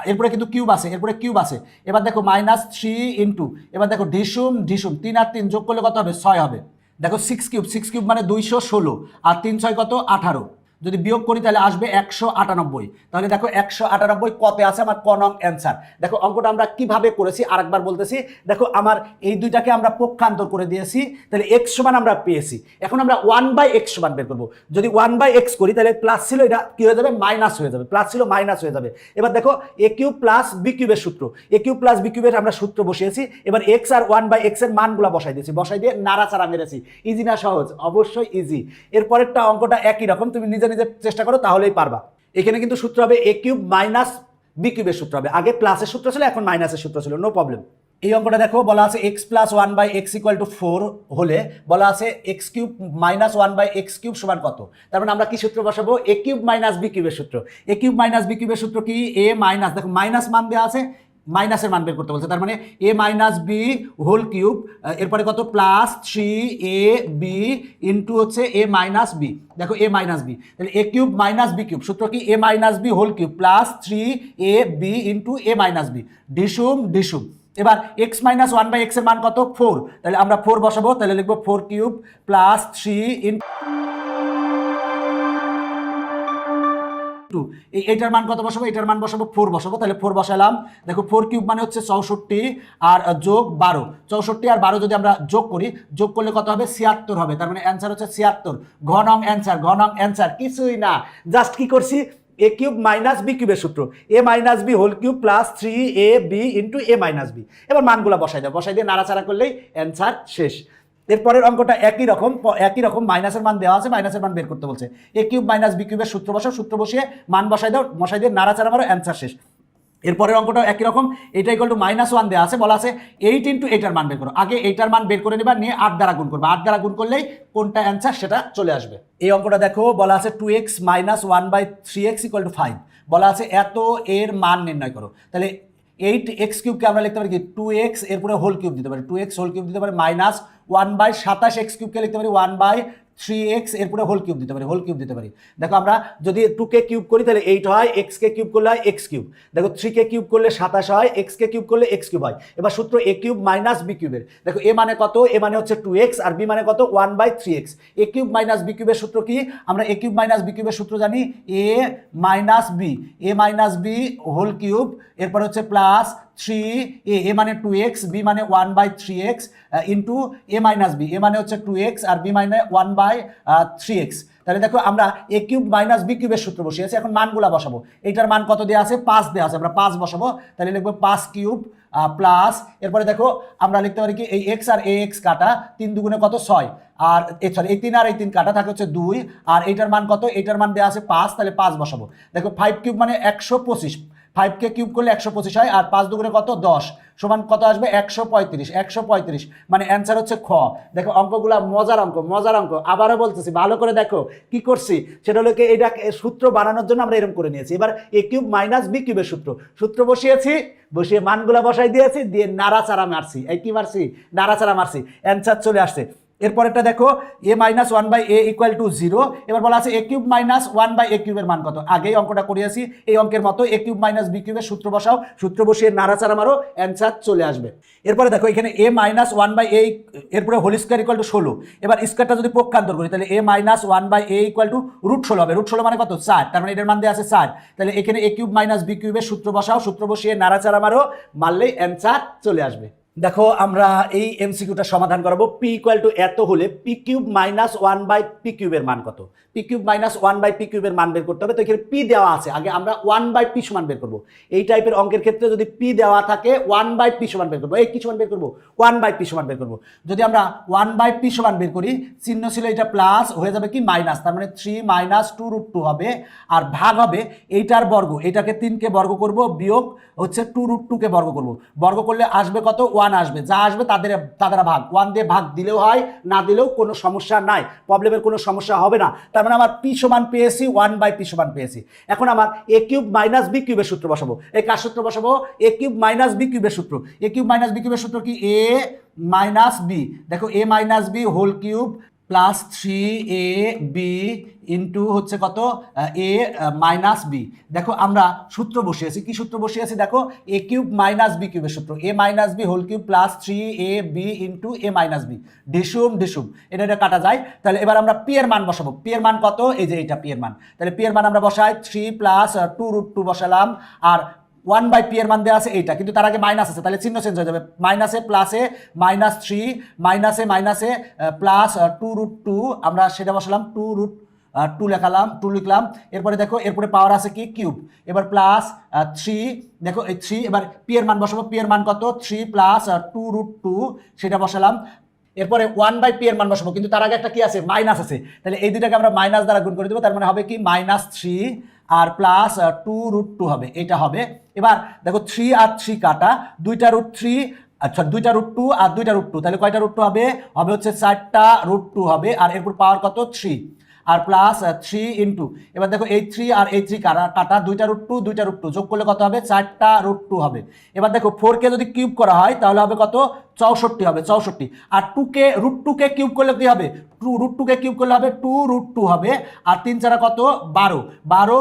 এরপরে কিন্তু কিউব আছে, এরপরে কিউব আছে। এবার দেখো মাইনাস 3 ইন্টু, এবার দেখো ডিসুম ডিসুম, 3 আর 3 যোগ করলে কত হবে? 6 হবে। দেখো 6 কিউব মানে 216 আর 3 6 কত? 18। যদি বিয়োগ করি তাহলে আসবে 198। তাহলে দেখো 198 কতে আছে? আমার ক নং অ্যান্সার। দেখো অঙ্কটা আমরা কিভাবে করেছি আরেকবার বলতেছি। দেখো আমার এই দুইটাকে আমরা পক্ষান্তর করে দিয়েছি, তাহলে এক্স সমান আমরা পেয়েছি। এখন আমরা 1/x সমান বের করবো। যদি 1/x করি তাহলে প্লাস ছিল, এটা কি হয়ে যাবে? মাইনাস হয়ে যাবে। প্লাস ছিল মাইনাস হয়ে যাবে। এবার দেখো এ কিউব প্লাস বি কিউবের সূত্র, এ কিউব প্লাস বি কিউবের আমরা সূত্র বসিয়েছি। এবার এক্স আর 1/x এর মানগুলো বসাই দিয়েছি, বসাই দিয়ে নাড়াচাড়া মেরেছি। ইজি না সহজ? অবশ্যই ইজি। এরপরেরটা অঙ্কটা একই রকম, তুমি নিজে চেষ্টা করো তাহলেই পারবা। এখানে কিন্তু সূত্র হবে এ কিউব মাইনাস বি কিউবের সূত্র হবে। আগে প্লাসের সূত্র ছিল, এখন মাইনাসের সূত্র ছিল, নো প্রবলেম। এই অঙ্কটা দেখো বলা আছে x plus 1/x equal to 4 হলে বলা আছে x cube minus 1/x cube সমান কত? তার মানে আমরা কি সূত্র বসাবো? এ কিউব মাইনাস বি কিউবের সূত্র। এ কিউব মাইনাস বি কিউবের সূত্র কি? এ মাইনাস, দেখো মাইনাস মান দেওয়া আছে, মাইনাসের মান বের করতে বলছে, তার মানে এ মাইনাস বি হোল কিউব, এরপরে কত? প্লাস 3ab ইন্টু হচ্ছে এ মাইনাস বি। দেখো এ মাইনাস বি, তাহলে a cube minus b cube সূত্র কি? A minus b whole cube plus 3ab into a minus b ডিসুম ডিসুম। এবার এক্স মাইনাস 1/x এর মান কত? 4। তাহলে আমরা 4 বসাবো, তাহলে লিখবো 4 কিউব প্লাস 3 ইন্টু এইটার মান কত বসাবো? এটার মান বসাবো 4 বসাবো, তাহলে 4 বসালাম। দেখো 4 কিউব মানে হচ্ছে 64 আর যোগ 12, 64 আর 12 যদি আমরা যোগ করি, যোগ করলে কত হবে? 76 হবে। তার মানে অ্যান্সার হচ্ছে 76। ঘ নং অ্যান্সার, ঘ নং অ্যান্সার। কিছুই না, জাস্ট কি করছি? এ কিউব মাইনাস বি কিউবের সূত্র, a minus b whole cube plus 3ab into a minus b. এবার মানগুলো বসাই দাও, বসাই দিয়ে নাড়াচাড়া করলেই অ্যান্সার শেষ। এরপরের অঙ্কটা একই রকম মাইনাসের মান দেওয়া আছে, মাইনাসের মান বের করতে বলছে। এ কিউব মাইনাস বি কিউবের সূত্র বসাও, সূত্র বসিয়ে মান বসাই দাও, বসাই দিয়ে নাড়াচাড়া মারো, অ্যান্সার শেষ। এরপরের অঙ্কটাও একই রকম, এটা ইকুয়াল টু -1 দেওয়া আছে, বলা আছে 8 ইন্টু এইটার মান বের করো। আগে এইটার মান বের করে নেবা, নিয়ে 8 দ্বারা গুণ করবা, 8 দ্বারা গুণ করলেই কোনটা অ্যান্সার সেটা চলে আসবে। এই অঙ্কটা দেখো, বলা আছে 2x minus 1/3x equal to 5, বলা আছে এত এর মান নির্ণয় করো। তাহলে 8x কিউবকে আমরা লিখতে পারি কি 2x, এরপরে হোল কিউব দিতে পারি, 2x হোল কিউব দিতে পারি, মাইনাস 1/27x কিউবকে লিখতে পারি 1/3x, এরপরে হোল কিউব দিতে পারি, হোল কিউব দিতে পারি। দেখো আমরা যদি 2কে কিউব করি তাহলে 8 হয়, x কে কিউব করলে হয় x কিউব, দেখো 3কে কিউব করলে 27 হয়, x কে কিউব করলে x কিউব হয়। এবার সূত্র a কিউব মাইনাস b কিউবের, দেখো a মানে কত, a মানে হচ্ছে 2x আর b মানে কত 1/3x। a cube minus b কিউবের সূত্র কি, আমরা a কিউব মাইনাস b কিউবের সূত্র জানি, a minus b whole cube, এরপর হচ্ছে প্লাস 3a, a মানে 2x, b মানে 1/3x into a minus b, a মানে হচ্ছে 2x আর b মানে 1/3x। তাহলে দেখো আমরা a কিউব মাইনাস b কিউবের সূত্র বসিয়েছি, এখন মানগুলা বসাবো। এইটার মান কত দেওয়া আছে, 5 দেওয়া আছে, আমরা 5 বসাবো, তাহলে লিখবো 5 কিউব প্লাস, এরপরে দেখো আমরা লিখতে পারি কি এই x আর ax কাটা, 3 দুগুণে কত 6, আর সরি এই 3 আর এই 3 কাটা থাকে হচ্ছে 2, আর এইটার মান কত, এইটার মান দেওয়া আছে 5, তাহলে 5 বসাবো। দেখো 5 কিউব মানে 125, 5কে কিউব করলে 125 হয়, আর 5 দুগুণে কত 10, সমান কত আসবে 135 মানে অ্যান্সার হচ্ছে খ। দেখো অঙ্কগুলা মজার অঙ্ক, আবারও বলতেছি ভালো করে দেখো কি করছি, সেটা হলো এটা সূত্র বানানোর জন্য আমরা এরকম করে নিয়েছি। এবার a কিউব মাইনাস b কিউবের সূত্র বসিয়েছি, বসিয়ে মানগুলা বসাই দিয়েছি, দিয়ে নাড়াচাড়া মারছি, এই কি মারছি, নাড়াচাড়া মারছি, অ্যান্সার চলে আসছে। এরপরেরটা দেখো a minus 1/a equal to 0, এবার বলা আছে a কিউব মাইনাস 1/a কিউবের মান কত, আগেই অঙ্কটা করিয়েছি এই অঙ্কের মতো, a কিউব মাইনাস b কিউবের সূত্র বসাও, সূত্র বসিয়ে নাড়াচাড়া মারো, অ্যান্সার চলে আসবে। এরপরে দেখো এখানে a মাইনাস 1/a, এরপরে হোল স্কোয়ার ইকুয়াল টু 16, এবার স্কোয়ারটা যদি পক্ষান্তর করি তাহলে a minus 1/a equal to √16 হবে, √16 মানে কত 4, তার মানে এটার মান দেওয়া আছে 4, তাহলে এখানে a কিউব মাইনাস b কিউবের সূত্র বসাও, সূত্র বসিয়ে নাড়াচাড়া মারো, মারলেই অ্যান্সার চলে আসবে। দেখো আমরা এই এমসিকিউটা সমাধান করব। পি ইকুয়াল টু এত হলে পি কিউব মাইনাস 1/পি কিউবের মান কত, পি কিউব মাইনাস 1/পি কিউবের মান বের করতে হবে। তো এখানে পি দেওয়া আছে, আগে আমরা 1/পি সমান বের করবো। এই টাইপের অঙ্কের ক্ষেত্রে যদি পি দেওয়া থাকে 1/পি সমান বের করবো, এই কি সমান বের করবো 1/পি সমান বের করবো। যদি আমরা 1/পি সমান বের করি, চিহ্ন ছিল এটা প্লাস, হয়ে যাবে কি মাইনাস, তার মানে 3 মাইনাস 2√2 হবে, আর ভাগ হবে এইটার বর্গ, এটাকে 3কে বর্গ করব, বিয়োগ হচ্ছে 2√2কে বর্গ করব, বর্গ করলে আসবে কত 1 আসবে, যা আসবে তাদের ভাগ, 1 দিয়ে ভাগ দিলেও হয়, না দিলেও কোনো সমস্যা নাই, প্রবলেমের কোনো সমস্যা হবে না। তার মানে আমার পি সমান পেয়েছি 1/পি সমান পেয়েছি। এখন আমার a কিউব মাইনাস b কিউবের সূত্র বসাবো। এই কার সূত্র বসাবো, a কিউব মাইনাস b কিউবের সূত্র। a কিউব মাইনাস b কিউবের সূত্র কি, a মাইনাস b, দেখো a minus b whole cube plus 3ab into হচ্ছে কত a মাইনাস b। দেখো আমরা সূত্র বসিয়েছি, কি সূত্র বসিয়েছি দেখো, a কিউব মাইনাস b কিউবের সূত্র, a minus b whole cube plus 3ab into a minus b, ডিসুম এটা কাটা যায়। তাহলে এবার আমরা p এর মান বসাবো, p এর মান কত, এই যে এটা p এর মান, তাহলে p এর মান আমরা বসাই 3 প্লাস 2√2 বসালাম, আর 1/পি এর মান দেওয়া আছে এইটা, কিন্তু তার আগে মাইনাস আছে, তাহলে চিহ্ন চেঞ্জ হয়ে যাবে, মাইনাসে প্লাসে -3, মাইনাসে প্লাস 2√2, আমরা সেটা বসালাম 2√2 লিখলাম। এরপরে দেখো এরপরে পাওয়ার আছে কি কিউব, এবার প্লাস 3, দেখো এই 3, এবার পি এর মান বসাবো, পি এর মান কত 3 প্লাস 2√2 সেটা বসালাম। এরপরে 1/পি এর মান বসাবো, কিন্তু তার আগে একটা কি আছে মাইনাস আছে, তাহলে এই দুটাকে আমরা মাইনাস দ্বারা গুণ করে দেবো, তার মানে হবে কি -3 আর প্লাস 2√2 হবে, এটা হবে। এবার দেখো 3 আর 3 কাটা, 2টা √3, আচ্ছা 2টা √2 আর 2টা √2, তাহলে কয়টা √2 হবে হচ্ছে 4টা √2 হবে, আর এরপর পাওয়ার কত 3 আর প্লাস 3 ইন্টু, এবার দেখো এই 3 আর এই 3 কাটা, 2টা √2 যোগ করলে কত হবে 4টা √2 হবে। এবার দেখো 4কে যদি কিউব করা হয় তাহলে হবে কত 64 হবে, 64, আর √2কে কিউব করলে কি হবে, √2কে কিউব করলে হবে 2√2 হবে, আর 3 4 কত 12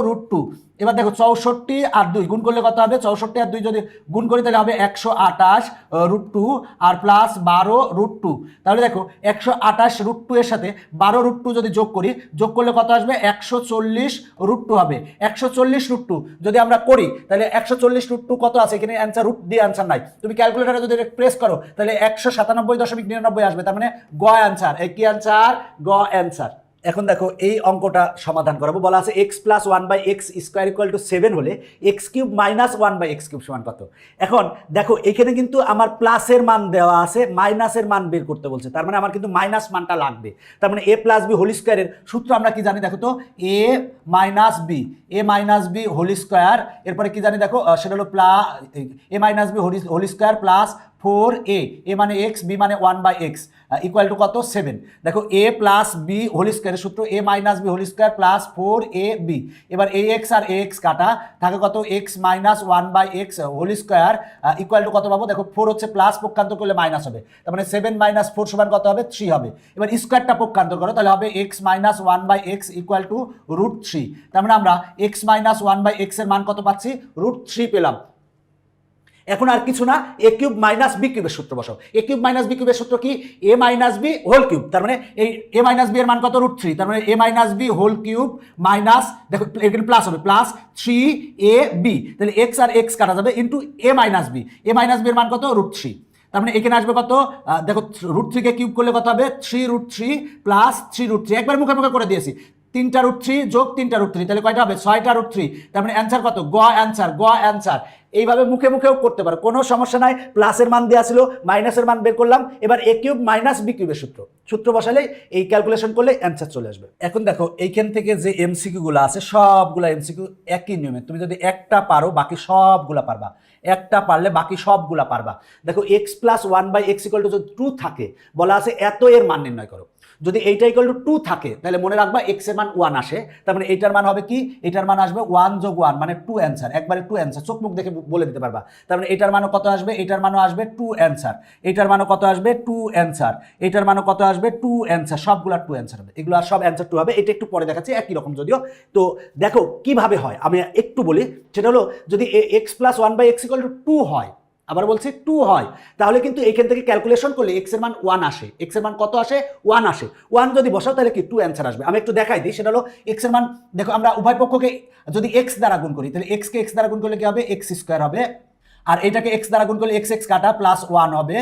√2। এবার দেখো 64 আর 2 গুণ করলে কত হবে, 64 আর 2 যদি গুণ করি তাহলে হবে 128 √2 আর প্লাস 12 √2। তাহলে দেখো 128 √2 এর সাথে 12 √2 যদি যোগ করি, যোগ করলে কত আসবে 140 √2 হবে। 140 √2 যদি আমরা করি তাহলে 140 √2 কত আছে, এখানে অ্যান্সার রুট দিয়ে অ্যান্সার নাই, তুমি ক্যালকুলেটরে যদি প্রেস করো তাহলে 197.99 আসবে, তার মানে গ অ্যান্সার। এই কি অ্যান্সার, গ অ্যান্সার। এখন দেখো এই অঙ্কটা সমাধান করাবো। বলা আছে x plus 1/x square equal to 7 হলে x cube minus 1/x cube সমান কত। এখন দেখো এখানে কিন্তু আমার প্লাসের মান দেওয়া আছে, মাইনাসের মান বের করতে বলছে, তার মানে আমার কিন্তু মাইনাস মানটা লাগবে। তার মানে a প্লাস বি হোল স্কোয়ারের সূত্র আমরা কি জানি দেখো তো, a minus b whole square, এরপরে কি জানি দেখো, সেটা হলো a minus b whole square plus 4a, a মানে x, b মানে 1/x ইকুয়াল টু কত 7। দেখো a প্লাস বি হোল স্কোয়ারের সূত্র a minus b whole square plus 4ab, এবার ax আর ax কাটা থাকে কত x minus 1/x whole square equal to কত পাবো, দেখো 4 হচ্ছে প্লাস, পক্ষান্তর করলে মাইনাস হবে, তার মানে 7 মাইনাস 4 সমান কত হবে 3 হবে। এবার স্কোয়ারটা পক্ষান্তর করো, তাহলে হবে x minus 1/x equal to √3, তার মানে আমরা x মাইনাস 1/x এর মান কত পাচ্ছি, √3 পেলাম। এখন আর কিছু না, a কিউব মাইনাস বি কিউবের সূত্র বসাও। a কিউব মাইনাস বি কিউবের সূত্র কি, a minus b whole cube, তার মানে এই a মাইনাস বি এর মান কত √3, তার মানে a minus b whole cube minus, দেখো এখানে প্লাস হবে, প্লাস 3ab, তাহলে x আর x কাটা যাবে ইন্টু a মাইনাস বি এর মান কত √3, তার মানে এখানে আসবে কত, দেখো √3 কে কিউব করলে কত হবে 3√3 প্লাস 3√3, একবার মুখে মুখে করে দিয়েছি, 3টা √3 যোগ 3টা √3, তাহলে কয়টা হবে 6টা √3, তার মানে অ্যান্সার কত, গ অ্যান্সার। এইভাবে মুখে মুখেও করতে পারো, কোনো সমস্যা নাই। প্লাসের মান দেওয়া ছিল, মাইনাসের মান বের করলাম, এবার a কিউব মাইনাস বি কিউবের সূত্র বসালে এই ক্যালকুলেশন করলে অ্যান্সার চলে আসবে। এখন দেখো এইখান থেকে যে এমসিকিউ গুলো আছে সবগুলা এমসিকিউ একই নিয়মে, তুমি যদি একটা পারো বাকি সবগুলা পারবা, একটা পারলে বাকি সবগুলা পারবা। দেখো x plus 1/x equal two যদি 2 থাকে, বলা আছে এত এর মান নির্ণয় করো। যদি এইটা ইকুয়াল টু 2 থাকে তাহলে মনে রাখবা x এর মান 1 আসে, তার মানে এইটার মান হবে কি, এটার মান আসবে 1 যোগ 1 মানে 2 অ্যান্সার, একবারে 2 অ্যান্সার, চোখ মুখ দেখে বলে দিতে পারবা। তার মানে এটার মানও কত আসবে, এটার মানও আসবে 2 অ্যান্সার, এটার মানও কত আসবে 2 অ্যান্সার, এটার মানও কত আসবে 2 অ্যান্সার, সবগুলা 2 অ্যান্সার হবে, এগুলো সব অ্যান্সার 2 হবে। এটা একটু পরে দেখাচ্ছি, একই রকম যদিও। তো দেখো কিভাবে হয় আমি একটু বলি, সেটা হলো যদি x plus 1/x equal two 2 হয়, আবার বলছি 2 হয়, তাহলে কিন্তু এখান থেকে ক্যালকুলেশন করলে x এর মান 1 আসে, x এর মান কত আসে 1 আসে, 1 যদি বসাও তাহলে কি 2 অ্যান্সার আসবে। আমি একটু দেখাই দিই, সেটা হলো x এর মান, দেখো আমরা উভয় পক্ষকে যদি x দ্বারা গুণ করি তাহলে x কে x দ্বারা গুণ করলে কি হবে, x স্কয়ার হবে, আর এটাকে x দ্বারা গুণ করলে x কাটা প্লাস 1 হবে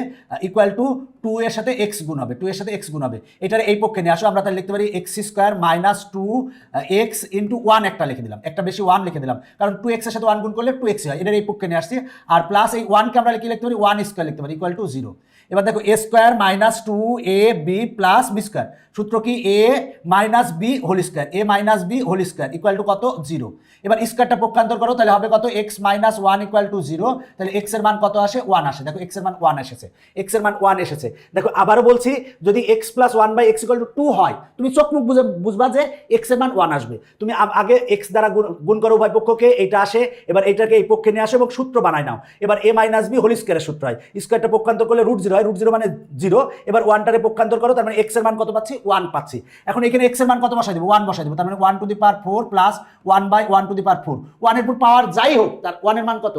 ইকুয়াল টু 2 এর সাথে x গুণ হবে, 2 এর সাথে x গুণ হবে, এটার এই পক্ষে নিয়ে আসো, আমরা তাহলে লিখতে পারি x square minus 2x into 1, একটা লিখে দিলাম, একটা বেশি 1 লিখে দিলাম, কারণ 2x এর সাথে 1 গুণ করলে 2x হয়, এটার এই পক্ষে নিয়ে আসছি, আর প্লাস এই 1 কে আমরা লিখতে পারি 1 স্কয়ার লিখতে পারি ইকুয়াল টু 0। এবার দেখো a square minus 2ab plus b square, সূত্র কি a minus b whole square, a minus b whole square equal to কত 0। এবার স্কয়ারটা পক্ষান্তর করো, তাহলে হবে কত x মাইনাস 1 ইকুয়াল টু 0, তাহলে x এর মান কত আসে 1 আসে, দেখো x এর মান 1 এসেছে, x এর মান 1 এসেছে। দেখো আবারও বলছি, যদি x plus 1/x equal two 2 হয়, তুমি চোখ মুখ বুঝবা যে x এর মান 1 আসবে, তুমি আগে x দ্বারা গুণ করো উভয় পক্ষকে, এইটা আসে, এবার এইটাকে এই পক্ষে নিয়ে আসো এবং সূত্র বানাই নাও। এবার a মাইনাস b হোল স্কয়ারের সূত্র হয়, স্কয়ারটা পক্ষান্তর করলে √0 হয়, √0 মানে 0, এবার 1টারে পক্ষান্তর করো, তার মানে x এর মান কত পাচ্ছি 1 পাচ্ছি। এখন এখানে x এর মান কত বসাই দেব, 1 বসাই দেব, তার মানে 1 টু দি পাওয়ার 4 প্লাস 1/1 টু দি পাওয়ার 4, 1 এর পাওয়ার যাই হোক তার 1 এর মান কত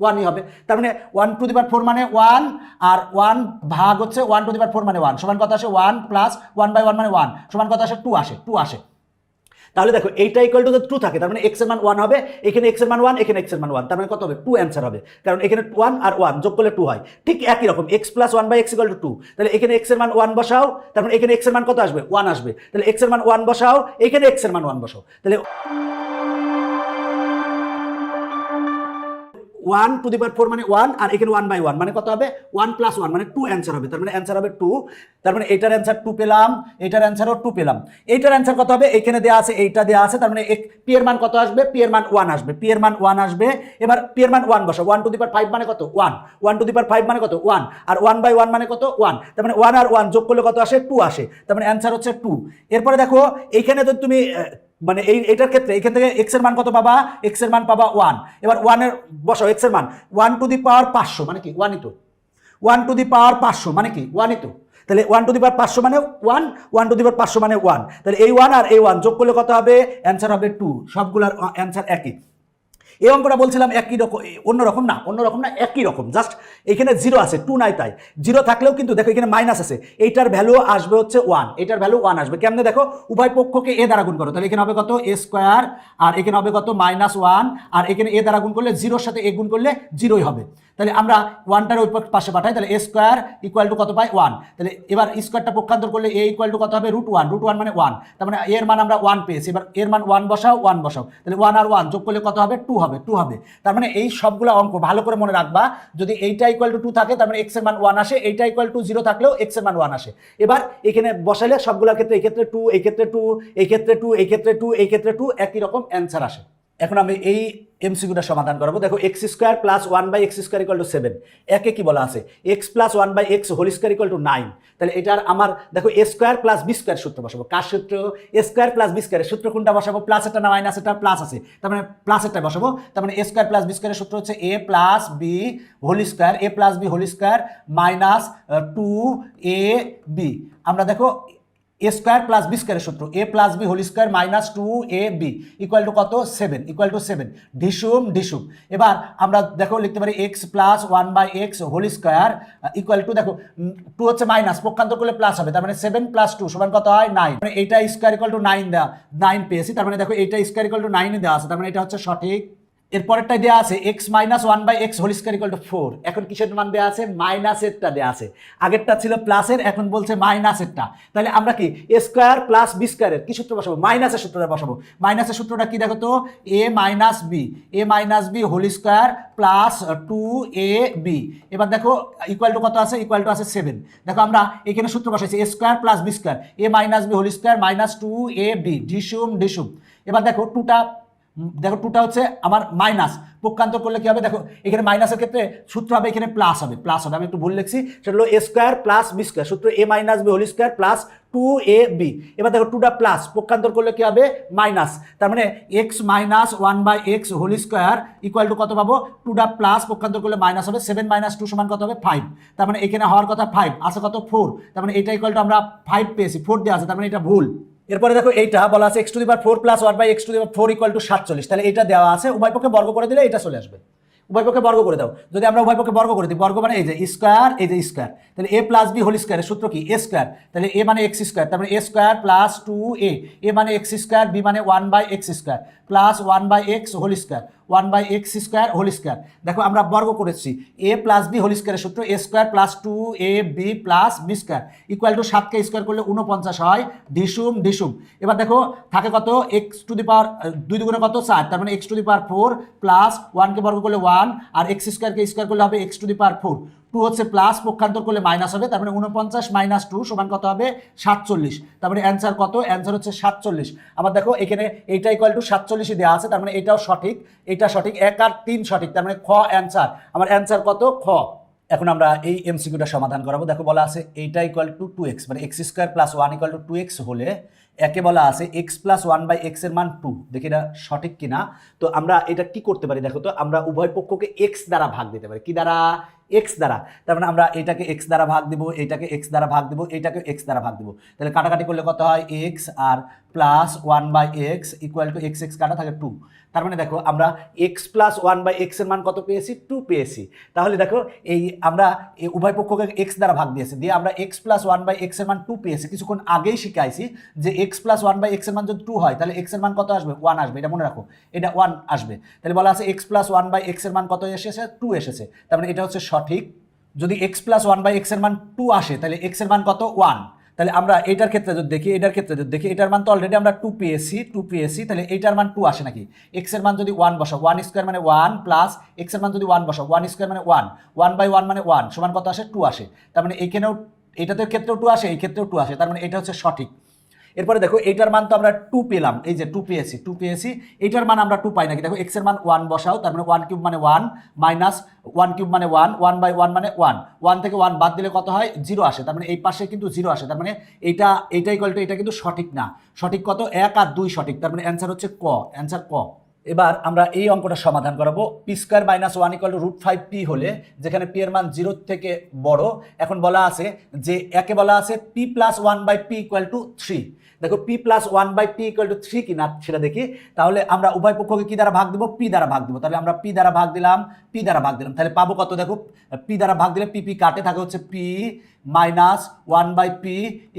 1ই হবে, তার মানে 1 টু দি পাওয়ার 4 মানে 1, আর 1 ভাগ হচ্ছে 1 টু দি পাওয়ার 4 মানে 1, সমান কত আসে 1 প্লাস 1/1 মানে 1, সমান কত আসে 2 আসে। তাহলে দেখো এইটা ইকুয়াল টু 2 থাকে, তার মানে x এর মান 1 হবে, এখানে x এর মান 1, এখানে x এর মান 1, তার মানে কত হবে 2 অ্যান্সার হবে, কারণ এখানে 1 আর 1 যোগ করলে 2 হয়। ঠিক একই রকম x plus 1/x equal two 2, তাহলে এখানে x এর মান 1 বসাও, তারপর এখানে x এর মান কত আসবে 1 আসবে, তাহলে x এর মান 1 বসাও, এখানে x এর মান 1 বসাও, তাহলে 1 টু দি পাওয়ার 4 মানে 1, আর এখানে 1/1 মানে কত হবে 1 প্লাস 1 মানে 2 অ্যান্সার হবে, তার মানে অ্যান্সার হবে 2, তার মানে এটার অ্যান্সার 2 পেলাম, এটার অ্যান্সারও 2 পেলাম। এইটার অ্যান্সার কত হবে, এখানে দেওয়া আছে, এইটা দেওয়া আছে, তার মানে p এর মান কত আসবে, p এর মান 1 আসবে, p এর মান 1 আসবে। এবার p এর মান 1 বসাও, 1 টু দি পাওয়ার 5 মানে কত 1, 1 টু দি পাওয়ার 5 মানে কত 1, আর 1/1 মানে কত 1, তার মানে 1 আর 1 যোগ করলে কত আসে 2 আসে, তার মানে অ্যান্সার হচ্ছে 2। এরপরে দেখো এইখানে যদি তুমি মানে এইটার ক্ষেত্রে এখান থেকে x এর মান কত পাবা, x এর মান পাবা 1, এবার 1 এর বসাও, x এর মান 1 টু দি পাওয়ার 500 মানে কি 1ই তো, 1 টু দি পাওয়ার 500 মানে কি 1ই তো, তাহলে 1 টু দি পাওয়ার 500 মানে 1, 1 টু দি পাওয়ার 500 মানে 1, তাহলে এই 1 আর এই 1 যোগ করলে কত হবে, অ্যান্সার হবে 2, সবগুলোর অ্যান্সার একই। এই অঙ্কটা বলছিলাম একই রকম, অন্যরকম না একই রকম, জাস্ট এখানে 0 আছে, 2 নাই, তাই 0 থাকলেও কিন্তু দেখো এখানে মাইনাস আছে, এইটার ভ্যালু আসবে হচ্ছে 1, এটার ভ্যালু 1 আসবে কেমনে, দেখো উভয় পক্ষকে a দ্বারা গুণ করো, তাহলে এখানে হবে কত a স্কয়ার, আর এখানে হবে কত -1, আর এখানে a দ্বারা গুণ করলে 0 এর সাথে a গুণ করলে 0ই হবে, তাহলে আমরা ওয়ানটার ওই পাশে পাঠাই, তাহলে এ স্কোয়ার ইকুয়াল টু কত পাই 1। তাহলে এবার স্কোয়ারটা পক্ষান্তর করলে এ ইকুয়াল টু কত হবে √1, √1 মানে 1, তার মানে এর মান আমরা 1 পেয়েছি। এবার এর মান 1 বসাও, 1 বসাও, তাহলে 1 আর 1 যোগ করলে কত হবে 2 হবে, 2 হবে। তার মানে এই সবগুলো অঙ্ক ভালো করে মনে রাখবা, যদি এইটা ইকুয়াল টু 2 থাকে তার মানে এক্স এর মান 1 আসে, এইটা ইকুয়াল টু 0 থাকলেও এক্স এর মান 1 আসে। এবার এখানে বসাইলে সবগুলোর ক্ষেত্রে এই ক্ষেত্রে 2, এই ক্ষেত্রে 2, এই ক্ষেত্রে 2, এই ক্ষেত্রে 2, এই ক্ষেত্রে 2, একই রকম অ্যান্সার আসে। এখন আমি এই এমসিকিউটা সমাধান করবো। দেখো x square plus 1/x square equal to 7, একে কি বলা আছে x plus 1/x whole square equal to 9। তাহলে এটার আমার দেখো a square plus b square সূত্র বসাবো। কার সূত্র? এ স্কোয়ার প্লাস বি স্কোয়ারের সূত্র কোনটা বসাবো? প্লাস একটা না মাইনাস একটা? প্লাস আছে, তার মানে প্লাস একটা বসাবো। তার মানে এ স্কোয়ার প্লাস বি স্কোয়ারের সূত্র হচ্ছে a plus b whole square, a plus b whole square minus 2ab। আমরা দেখো এ স্কোয়ার প্লাস বি স্কোয়ারের সূত্র a plus b whole square minus 2ab equal to কত 7, ইকুয়াল টু 7 ঢিসুম ঢিসুম। এবার আমরা দেখো লিখতে পারি x plus 1/x whole square equal to, দেখো 2 হচ্ছে মাইনাস, পক্ষান্তর করলে প্লাস হবে, তার মানে 7 প্লাস 2 সমান কত হয় 9। মানে এইটা স্কোয়ার ইকুয়াল টু 9 দেওয়া, 9 পেয়েছি, তার মানে দেখো এইটা স্কোয়ার ইকুয়াল টু 9 দেওয়া আছে, তার মানে এটা হচ্ছে সঠিক। এরপরেরটা দেওয়া আছে x minus 1/x whole square equal to 4। এখন কিসের মান দেওয়া আছে? মাইনাসেরটা দেওয়া আছে, আগেরটা ছিল প্লাসের, এখন বলছে মাইনাসেরটা। তাহলে আমরা কি এ স্কোয়ার প্লাস বি স্কোয়ারের কি সূত্র বসাবো? মাইনাসের সূত্রটা বসাবো। মাইনাসের সূত্রটা কি দেখো তো, a minus b whole square plus 2ab। এবার দেখো ইকুয়াল টু কত আছে? ইকুয়াল টু আছে 7। দেখো আমরা এখানে সূত্র বসাইছি a square plus b square, a minus b whole square minus 2ab ঢিসুম ঢিসুম। এবার দেখো টুটা হচ্ছে আমার মাইনাস, পক্ষান্তর করলে কি হবে? দেখো এখানে মাইনাসের ক্ষেত্রে সূত্র হবে এখানে প্লাস হবে, প্লাস হবে, আমি একটু ভুল লিখছি, সেটা হলো a square plus b square, সূত্র a minus b whole square plus 2ab। এবার দেখো টুটা প্লাস, পক্ষান্তর করলে কি হবে? মাইনাস, তার মানে x minus 1/x whole square equal to কত পাবো? টুটা প্লাস, পক্ষান্তর করলে মাইনাস হবে, 7 মাইনাস 2 সমান কত হবে 5। তার মানে এখানে হওয়ার কথা 5, আছে কত 4, তার মানে এটা ইকুয়াল টু আমরা 5 পেয়েছি, 4 দেওয়া আছে, তার মানে এটা ভুল। এরপরে দেখো এইটা বলা আছে x two the power 4 plus 1/x two the power 4 equal to 47। তাহলে এটা দেওয়া আছে, উভয় পক্ষে বর্গ করে দিলে এটা চলে আসবে। উভয় পক্ষে বর্গ করে দাও, যদি আমরা উভয় পক্ষে বর্গ করে দিই, বর্গ মানে এই যে স্কোয়ার, এই যে স্কোয়ার, তাহলে এ প্লাস বি হোল স্কোয়ারের সূত্র কি? এ স্কোয়ার, তাহলে এ মানে এক্স স্কোয়ার, তার মানে a square plus 2a, a মানে এক্স স্কোয়ার, বি মানে 1/x square plus 1/x whole square, 1/x square whole square. দেখো আমরা বর্গ করেছি, এ প্লাস বি হোল স্কোয়ারের সূত্র a square plus 2ab plus b square equal to 7কে স্কোয়ার করলে 49 হয়, ঢিসুম ঢিসুম। এবার দেখো থাকে কত এক্স টু দি পাওয়ার 2 দুগুণে কত 4, তার মানে x to the power 4 plus 1কে বর্গ করলে 1 আর এক্স স্কোয়ারকে স্কোয়ার করলে হবে এক্স টু দি পাওয়ার 4, 2 হচ্ছে প্লাস, পক্ষান্তর করলে মাইনাস হবে, তার মানে 49 মাইনাস 2 সমান কত হবে 47। তার মানে অ্যান্সার কত? অ্যান্সার হচ্ছে 47। আবার দেখো এখানে এইটা ইকুয়াল টু 47 দেওয়া আছে, তার মানে এটাও সঠিক, এটা সঠিক, 1 আর 3 সঠিক, তার মানে খ অ্যান্সার। আমার অ্যান্সার কত? খ। এখন আমরা এই এমসিকিউটা সমাধান করাবো। দেখো বলা আছে এইটা ইকুয়াল টু 2x, মানে x square plus 1 equal to 2x হলে একে বলা আছে এক্স প্লাস 1/x এর মান 2। দেখি এটা সঠিক কিনা। তো আমরা এটা কি করতে পারি দেখো তো, আমরা উভয় পক্ষকে x দ্বারা ভাগ দিতে পারি। কি দ্বারা? x দ্বারা। তার মানে আমরা এটাকে x দ্বারা ভাগ দিব, এটাকে x দ্বারা ভাগ দিব, এটাকে x দ্বারা ভাগ দিব, তাহলে কাটাকাটি করলে কত হয়? x আর plus 1/x equal to x কাটা থাকে 2। তার মানে দেখো আমরা x প্লাস 1/x এর মান কত পেয়েছি? 2 পেয়েছি। তাহলে দেখো এই আমরা উভয় পক্ষকে x দ্বারা ভাগ দিয়েছি, দিয়ে আমরা x প্লাস 1/x এর মান 2 পেয়েছি। কিছুক্ষণ আগেই শিখাইছি যে x প্লাস 1/x এর মান যদি 2 হয় তাহলে x এর মান কত আসবে? 1 আসবে, এটা মনে রাখো, এটা 1 আসবে। তাহলে বলা আছে x প্লাস 1/x এর মান কত এসেছে? 2 এসেছে, তার মানে এটা হচ্ছে সঠিক। যদি x প্লাস 1/x এর মান 2 আসে তাহলে x এর মান কত? 1। তাহলে আমরা এটার ক্ষেত্রে যদি দেখি, এটার মান তো অলরেডি আমরা 2 পেয়েছি, তাহলে এটার মান 2 আসে নাকি? x এর মান যদি 1 বসাও, 1 স্কোয়ার মানে 1 প্লাস x এর মান যদি 1 বসাও, 1 স্কোয়ার মানে 1, 1/1 মানে 1 সমান কত আসে? 2 আসে। তার মানে এইখানেও এটাতে ক্ষেত্রেও 2 আসে, এই ক্ষেত্রেও 2 আসে, তার মানে এটা হচ্ছে সঠিক। এরপরে দেখো এইটার মান তো আমরা 2 পেলাম, এই যে 2 পেয়েছি, এইটার মান আমরা 2 পাই নাকি? দেখো x এর মান 1 বসাও, তার মানে 1 কিউব মানে 1 মাইনাস 1 কিউব মানে 1, 1/1 মানে 1, 1 থেকে 1 বাদ দিলে কত হয়? 0 আসে, তার মানে এই পাশে কিন্তু 0 আসে, তার মানে এইটা ইকুয়াল টু এটা কিন্তু সঠিক না। সঠিক কত? 1 আর 2 সঠিক, তার মানে অ্যান্সার হচ্ছে ক, অ্যান্সার ক। এবার আমরা এই অঙ্কটা সমাধান করাবো। P square minus 1 equal to √5p হলে, যেখানে পি এর মান 0 থেকে বড়, এখন বলা আছে যে একে বলা আছে p plus 1/p equal to 3। দেখো p plus 1/p equal to 3 কিনা সেটা দেখি। তাহলে আমরা উভয় পক্ষকে কি দ্বারা ভাগ দিব? p দ্বারা ভাগ দিব। তাহলে আমরা p দ্বারা ভাগ দিলাম, তাহলে পাবো কত? দেখো p দ্বারা ভাগ দিলে p কাটে, থাকে হচ্ছে p minus 1/p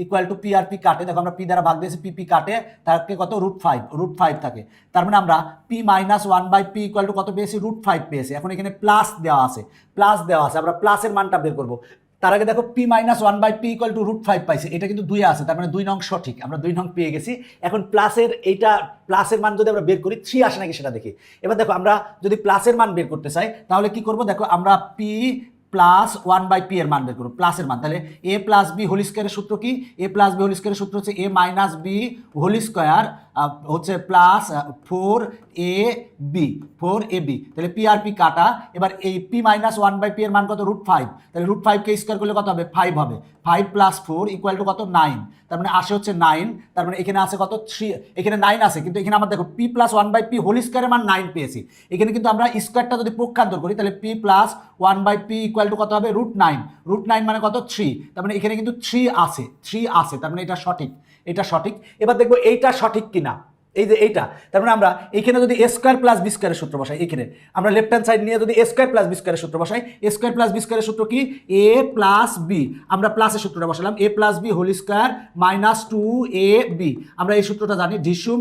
equal to p আর পি কাটে, দেখো আমরা পি দ্বারা ভাগ দিয়েছি, পি কাটে তাকে কত √5 থাকে। তার মানে আমরা P minus 1/p equal to কত পেয়েছি, √5 পেয়েছি। এখন এখানে প্লাস দেওয়া আছে, আমরা প্লাসের মানটা বের করবো। তার আগে দেখো P minus 1/p equal to √5 পাইছে, এটা কিন্তু 2 আছে, তার মানে 2 নং সঠিক, আমরা 2 নং পেয়ে গেছি। এখন প্লাসের মান যদি আমরা বের করি 3 আসে নাকি সেটা দেখি। এবার দেখো আমরা যদি প্লাসের মান বের করতে চাই তাহলে কি করব, দেখো আমরা পি প্লাস 1/p এর মান বের করবো, প্লাসের মান। তাহলে a প্লাস বি হোল স্কোয়ারের সূত্র কি, a প্লাস বি হোল স্কোয়ারের সূত্র হচ্ছে a minus b whole square হচ্ছে প্লাস 4ab, তাহলে পি আর পি কাটা। এবার এই পি মাইনাস 1/p এর মান কত, √5, তাহলে √5 কে স্কোয়ার করলে কত হবে, 5 হবে। 5 প্লাস 4 ইকুয়াল টু কত, 9, তার মানে আসে হচ্ছে 9, তার মানে এখানে আছে কত 3, এখানে 9 আছে, কিন্তু এখানে আমার দেখো পি প্লাস 1/p হোল স্কোয়ারের মান 9 পেয়েছি। এখানে কিন্তু আমরা স্কোয়ারটা যদি পক্ষান্তর করি তাহলে P plus 1/p equal to কত হবে, √9, √9 মানে কত 3, তার মানে এখানে কিন্তু 3 আছে, তার মানে এটা সঠিক। এবার দেখবো এইটা সঠিক কিনা, এই যে এইটা, তার মানে আমরা এইখানে যদি a স্কয়ার প্লাস বি স্কয়ারের সূত্র বসাই, এইখানে আমরা লেফট হ্যান্ড সাইড নিয়ে যদি a স্কয়ার প্লাস বি স্কয়ারের সূত্র বসাই, a স্কয়ার প্লাস বি স্কয়ারের সূত্র কি, a প্লাস বি, আমরা প্লাসের সূত্রটা বসালাম, a plus b whole square minus 2ab, আমরা এই সূত্রটা জানি, ডিসুম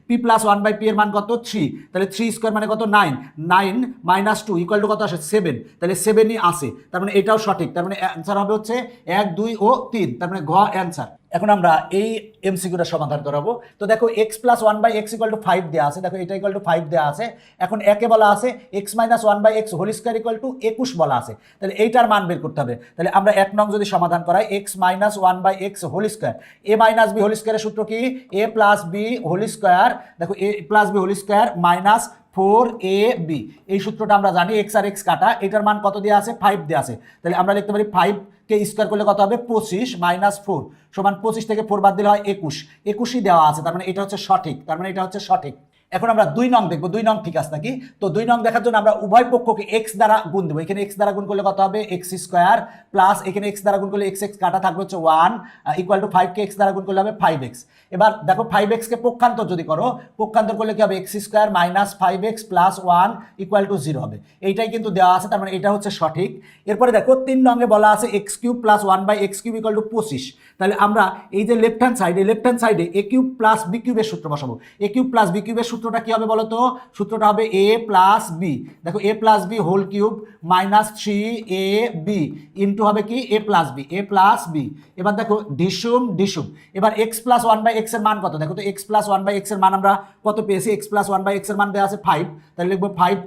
p প্লাস 1/p এর মান কত, 3, তাহলে 3 স্কয়ার মানে কত, 9 মাইনাস 2 ইকুয়াল টু কত আসে, 7, তাহলে 7ই আসে, তার মানে এটাও সঠিক, তার মানে অ্যান্সার হবে হচ্ছে 1, 2 ও 3, তার মানে ঘ অ্যান্সার। এখন আমরা এই এমসিকিউটা সমাধান করাবো। তো দেখো x plus 1/x equal to 5 দেওয়া আছে, দেখো এটা ইকুয়াল টু 5 দেওয়া আছে। এখন একে বলা আছে x minus 1/x whole square equal to 21 বলা আছে, তাহলে এইটার মান বের করতে হবে। তাহলে আমরা 1 নং যদি সমাধান করাই, x minus 1/x whole square, a minus b whole স্কয়ারের সূত্র কি, a plus b whole square, দেখো a plus b whole square minus 4ab, এই সূত্রটা আমরা জানি, x আর x কাটা, এটার মান কত দেওয়া আছে, 5 দেওয়া আছে, তাহলে আমরা লিখতে পারি 5 কে স্কয়ার করলে কত হবে, 25 মাইনাস 4 সমান 25 থেকে 4 বাদ দিলে হয় 21ই দেওয়া আছে, তার মানে এটা হচ্ছে সঠিক। এখন আমরা 2 নং দেখবো, 2 নং ঠিক আছে নাকি। তো 2 নং দেখার জন্য আমরা উভয় পক্ষকে x দ্বারা গুণ দেবো, এখানে x দ্বারা গুণ করলে কত হবে, x স্কয়ার প্লাস এখানে x দ্বারা গুণ করলে x কাটা থাকবে হচ্ছে 1 ইকুয়াল টু 5 কে x দ্বারা গুণ করলে হবে 5x। এবার দেখো 5x কে পক্ষান্তর যদি করো, পক্ষান্তর করলে কি হবে, x square minus 5x plus 1 equal to 0 হবে, এইটাই কিন্তু দেওয়া আছে, তার মানে এটা হচ্ছে সঠিক। এরপরে দেখো 3 নঙ্গে বলা আছে x cube plus 1/x cube equal two 25, তাহলে আমরা এই যে লেফট হ্যান্ড সাইডে a কিউব প্লাস b কিউবের সূত্র বসাবো। a কিউব প্লাস b কিউবের সূত্রটা কি হবে বলো তো, সূত্রটা হবে a প্লাস b, দেখো a plus b whole cube minus 3ab into হবে কি a প্লাস b। এবার দেখো ডিসুম, এবার x প্লাস 1/x এর মান কত, দেখো তো x প্লাস 1/x এর মান আমরা কত পেয়েছি, x প্লাস 1/x এর মান দেওয়া আছে 5, তাহলে লিখবো 5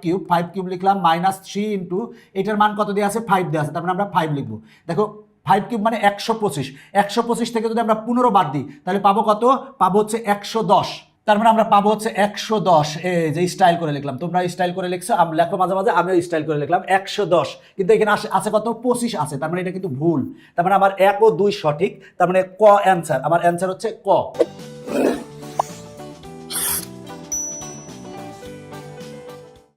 কিউব লিখলাম মাইনাস 3 ইন্টু এটার মান কত দেওয়া আছে, 5 দেওয়া আছে, তার মানে আমরা 5 লিখবো। দেখো 5 কিউব মানে 125 থেকে যদি আমরা 15 বাদ দিই তাহলে পাবো কত, পাবো হচ্ছে 110, তার মানে আমরা পাবো হচ্ছে 110, এই যে স্টাইল করে লিখলাম, তোমরা স্টাইল করে লিখছো, লেখো মাঝে মাঝে, আমিও স্টাইল করে লিখলাম 110, কিন্তু এখানে আছে কত, 25 আছে, তার মানে এটা কিন্তু ভুল, তার মানে আমার 1 ও 2 সঠিক, তার মানে ক অ্যান্সার, আমার অ্যান্সার হচ্ছে ক।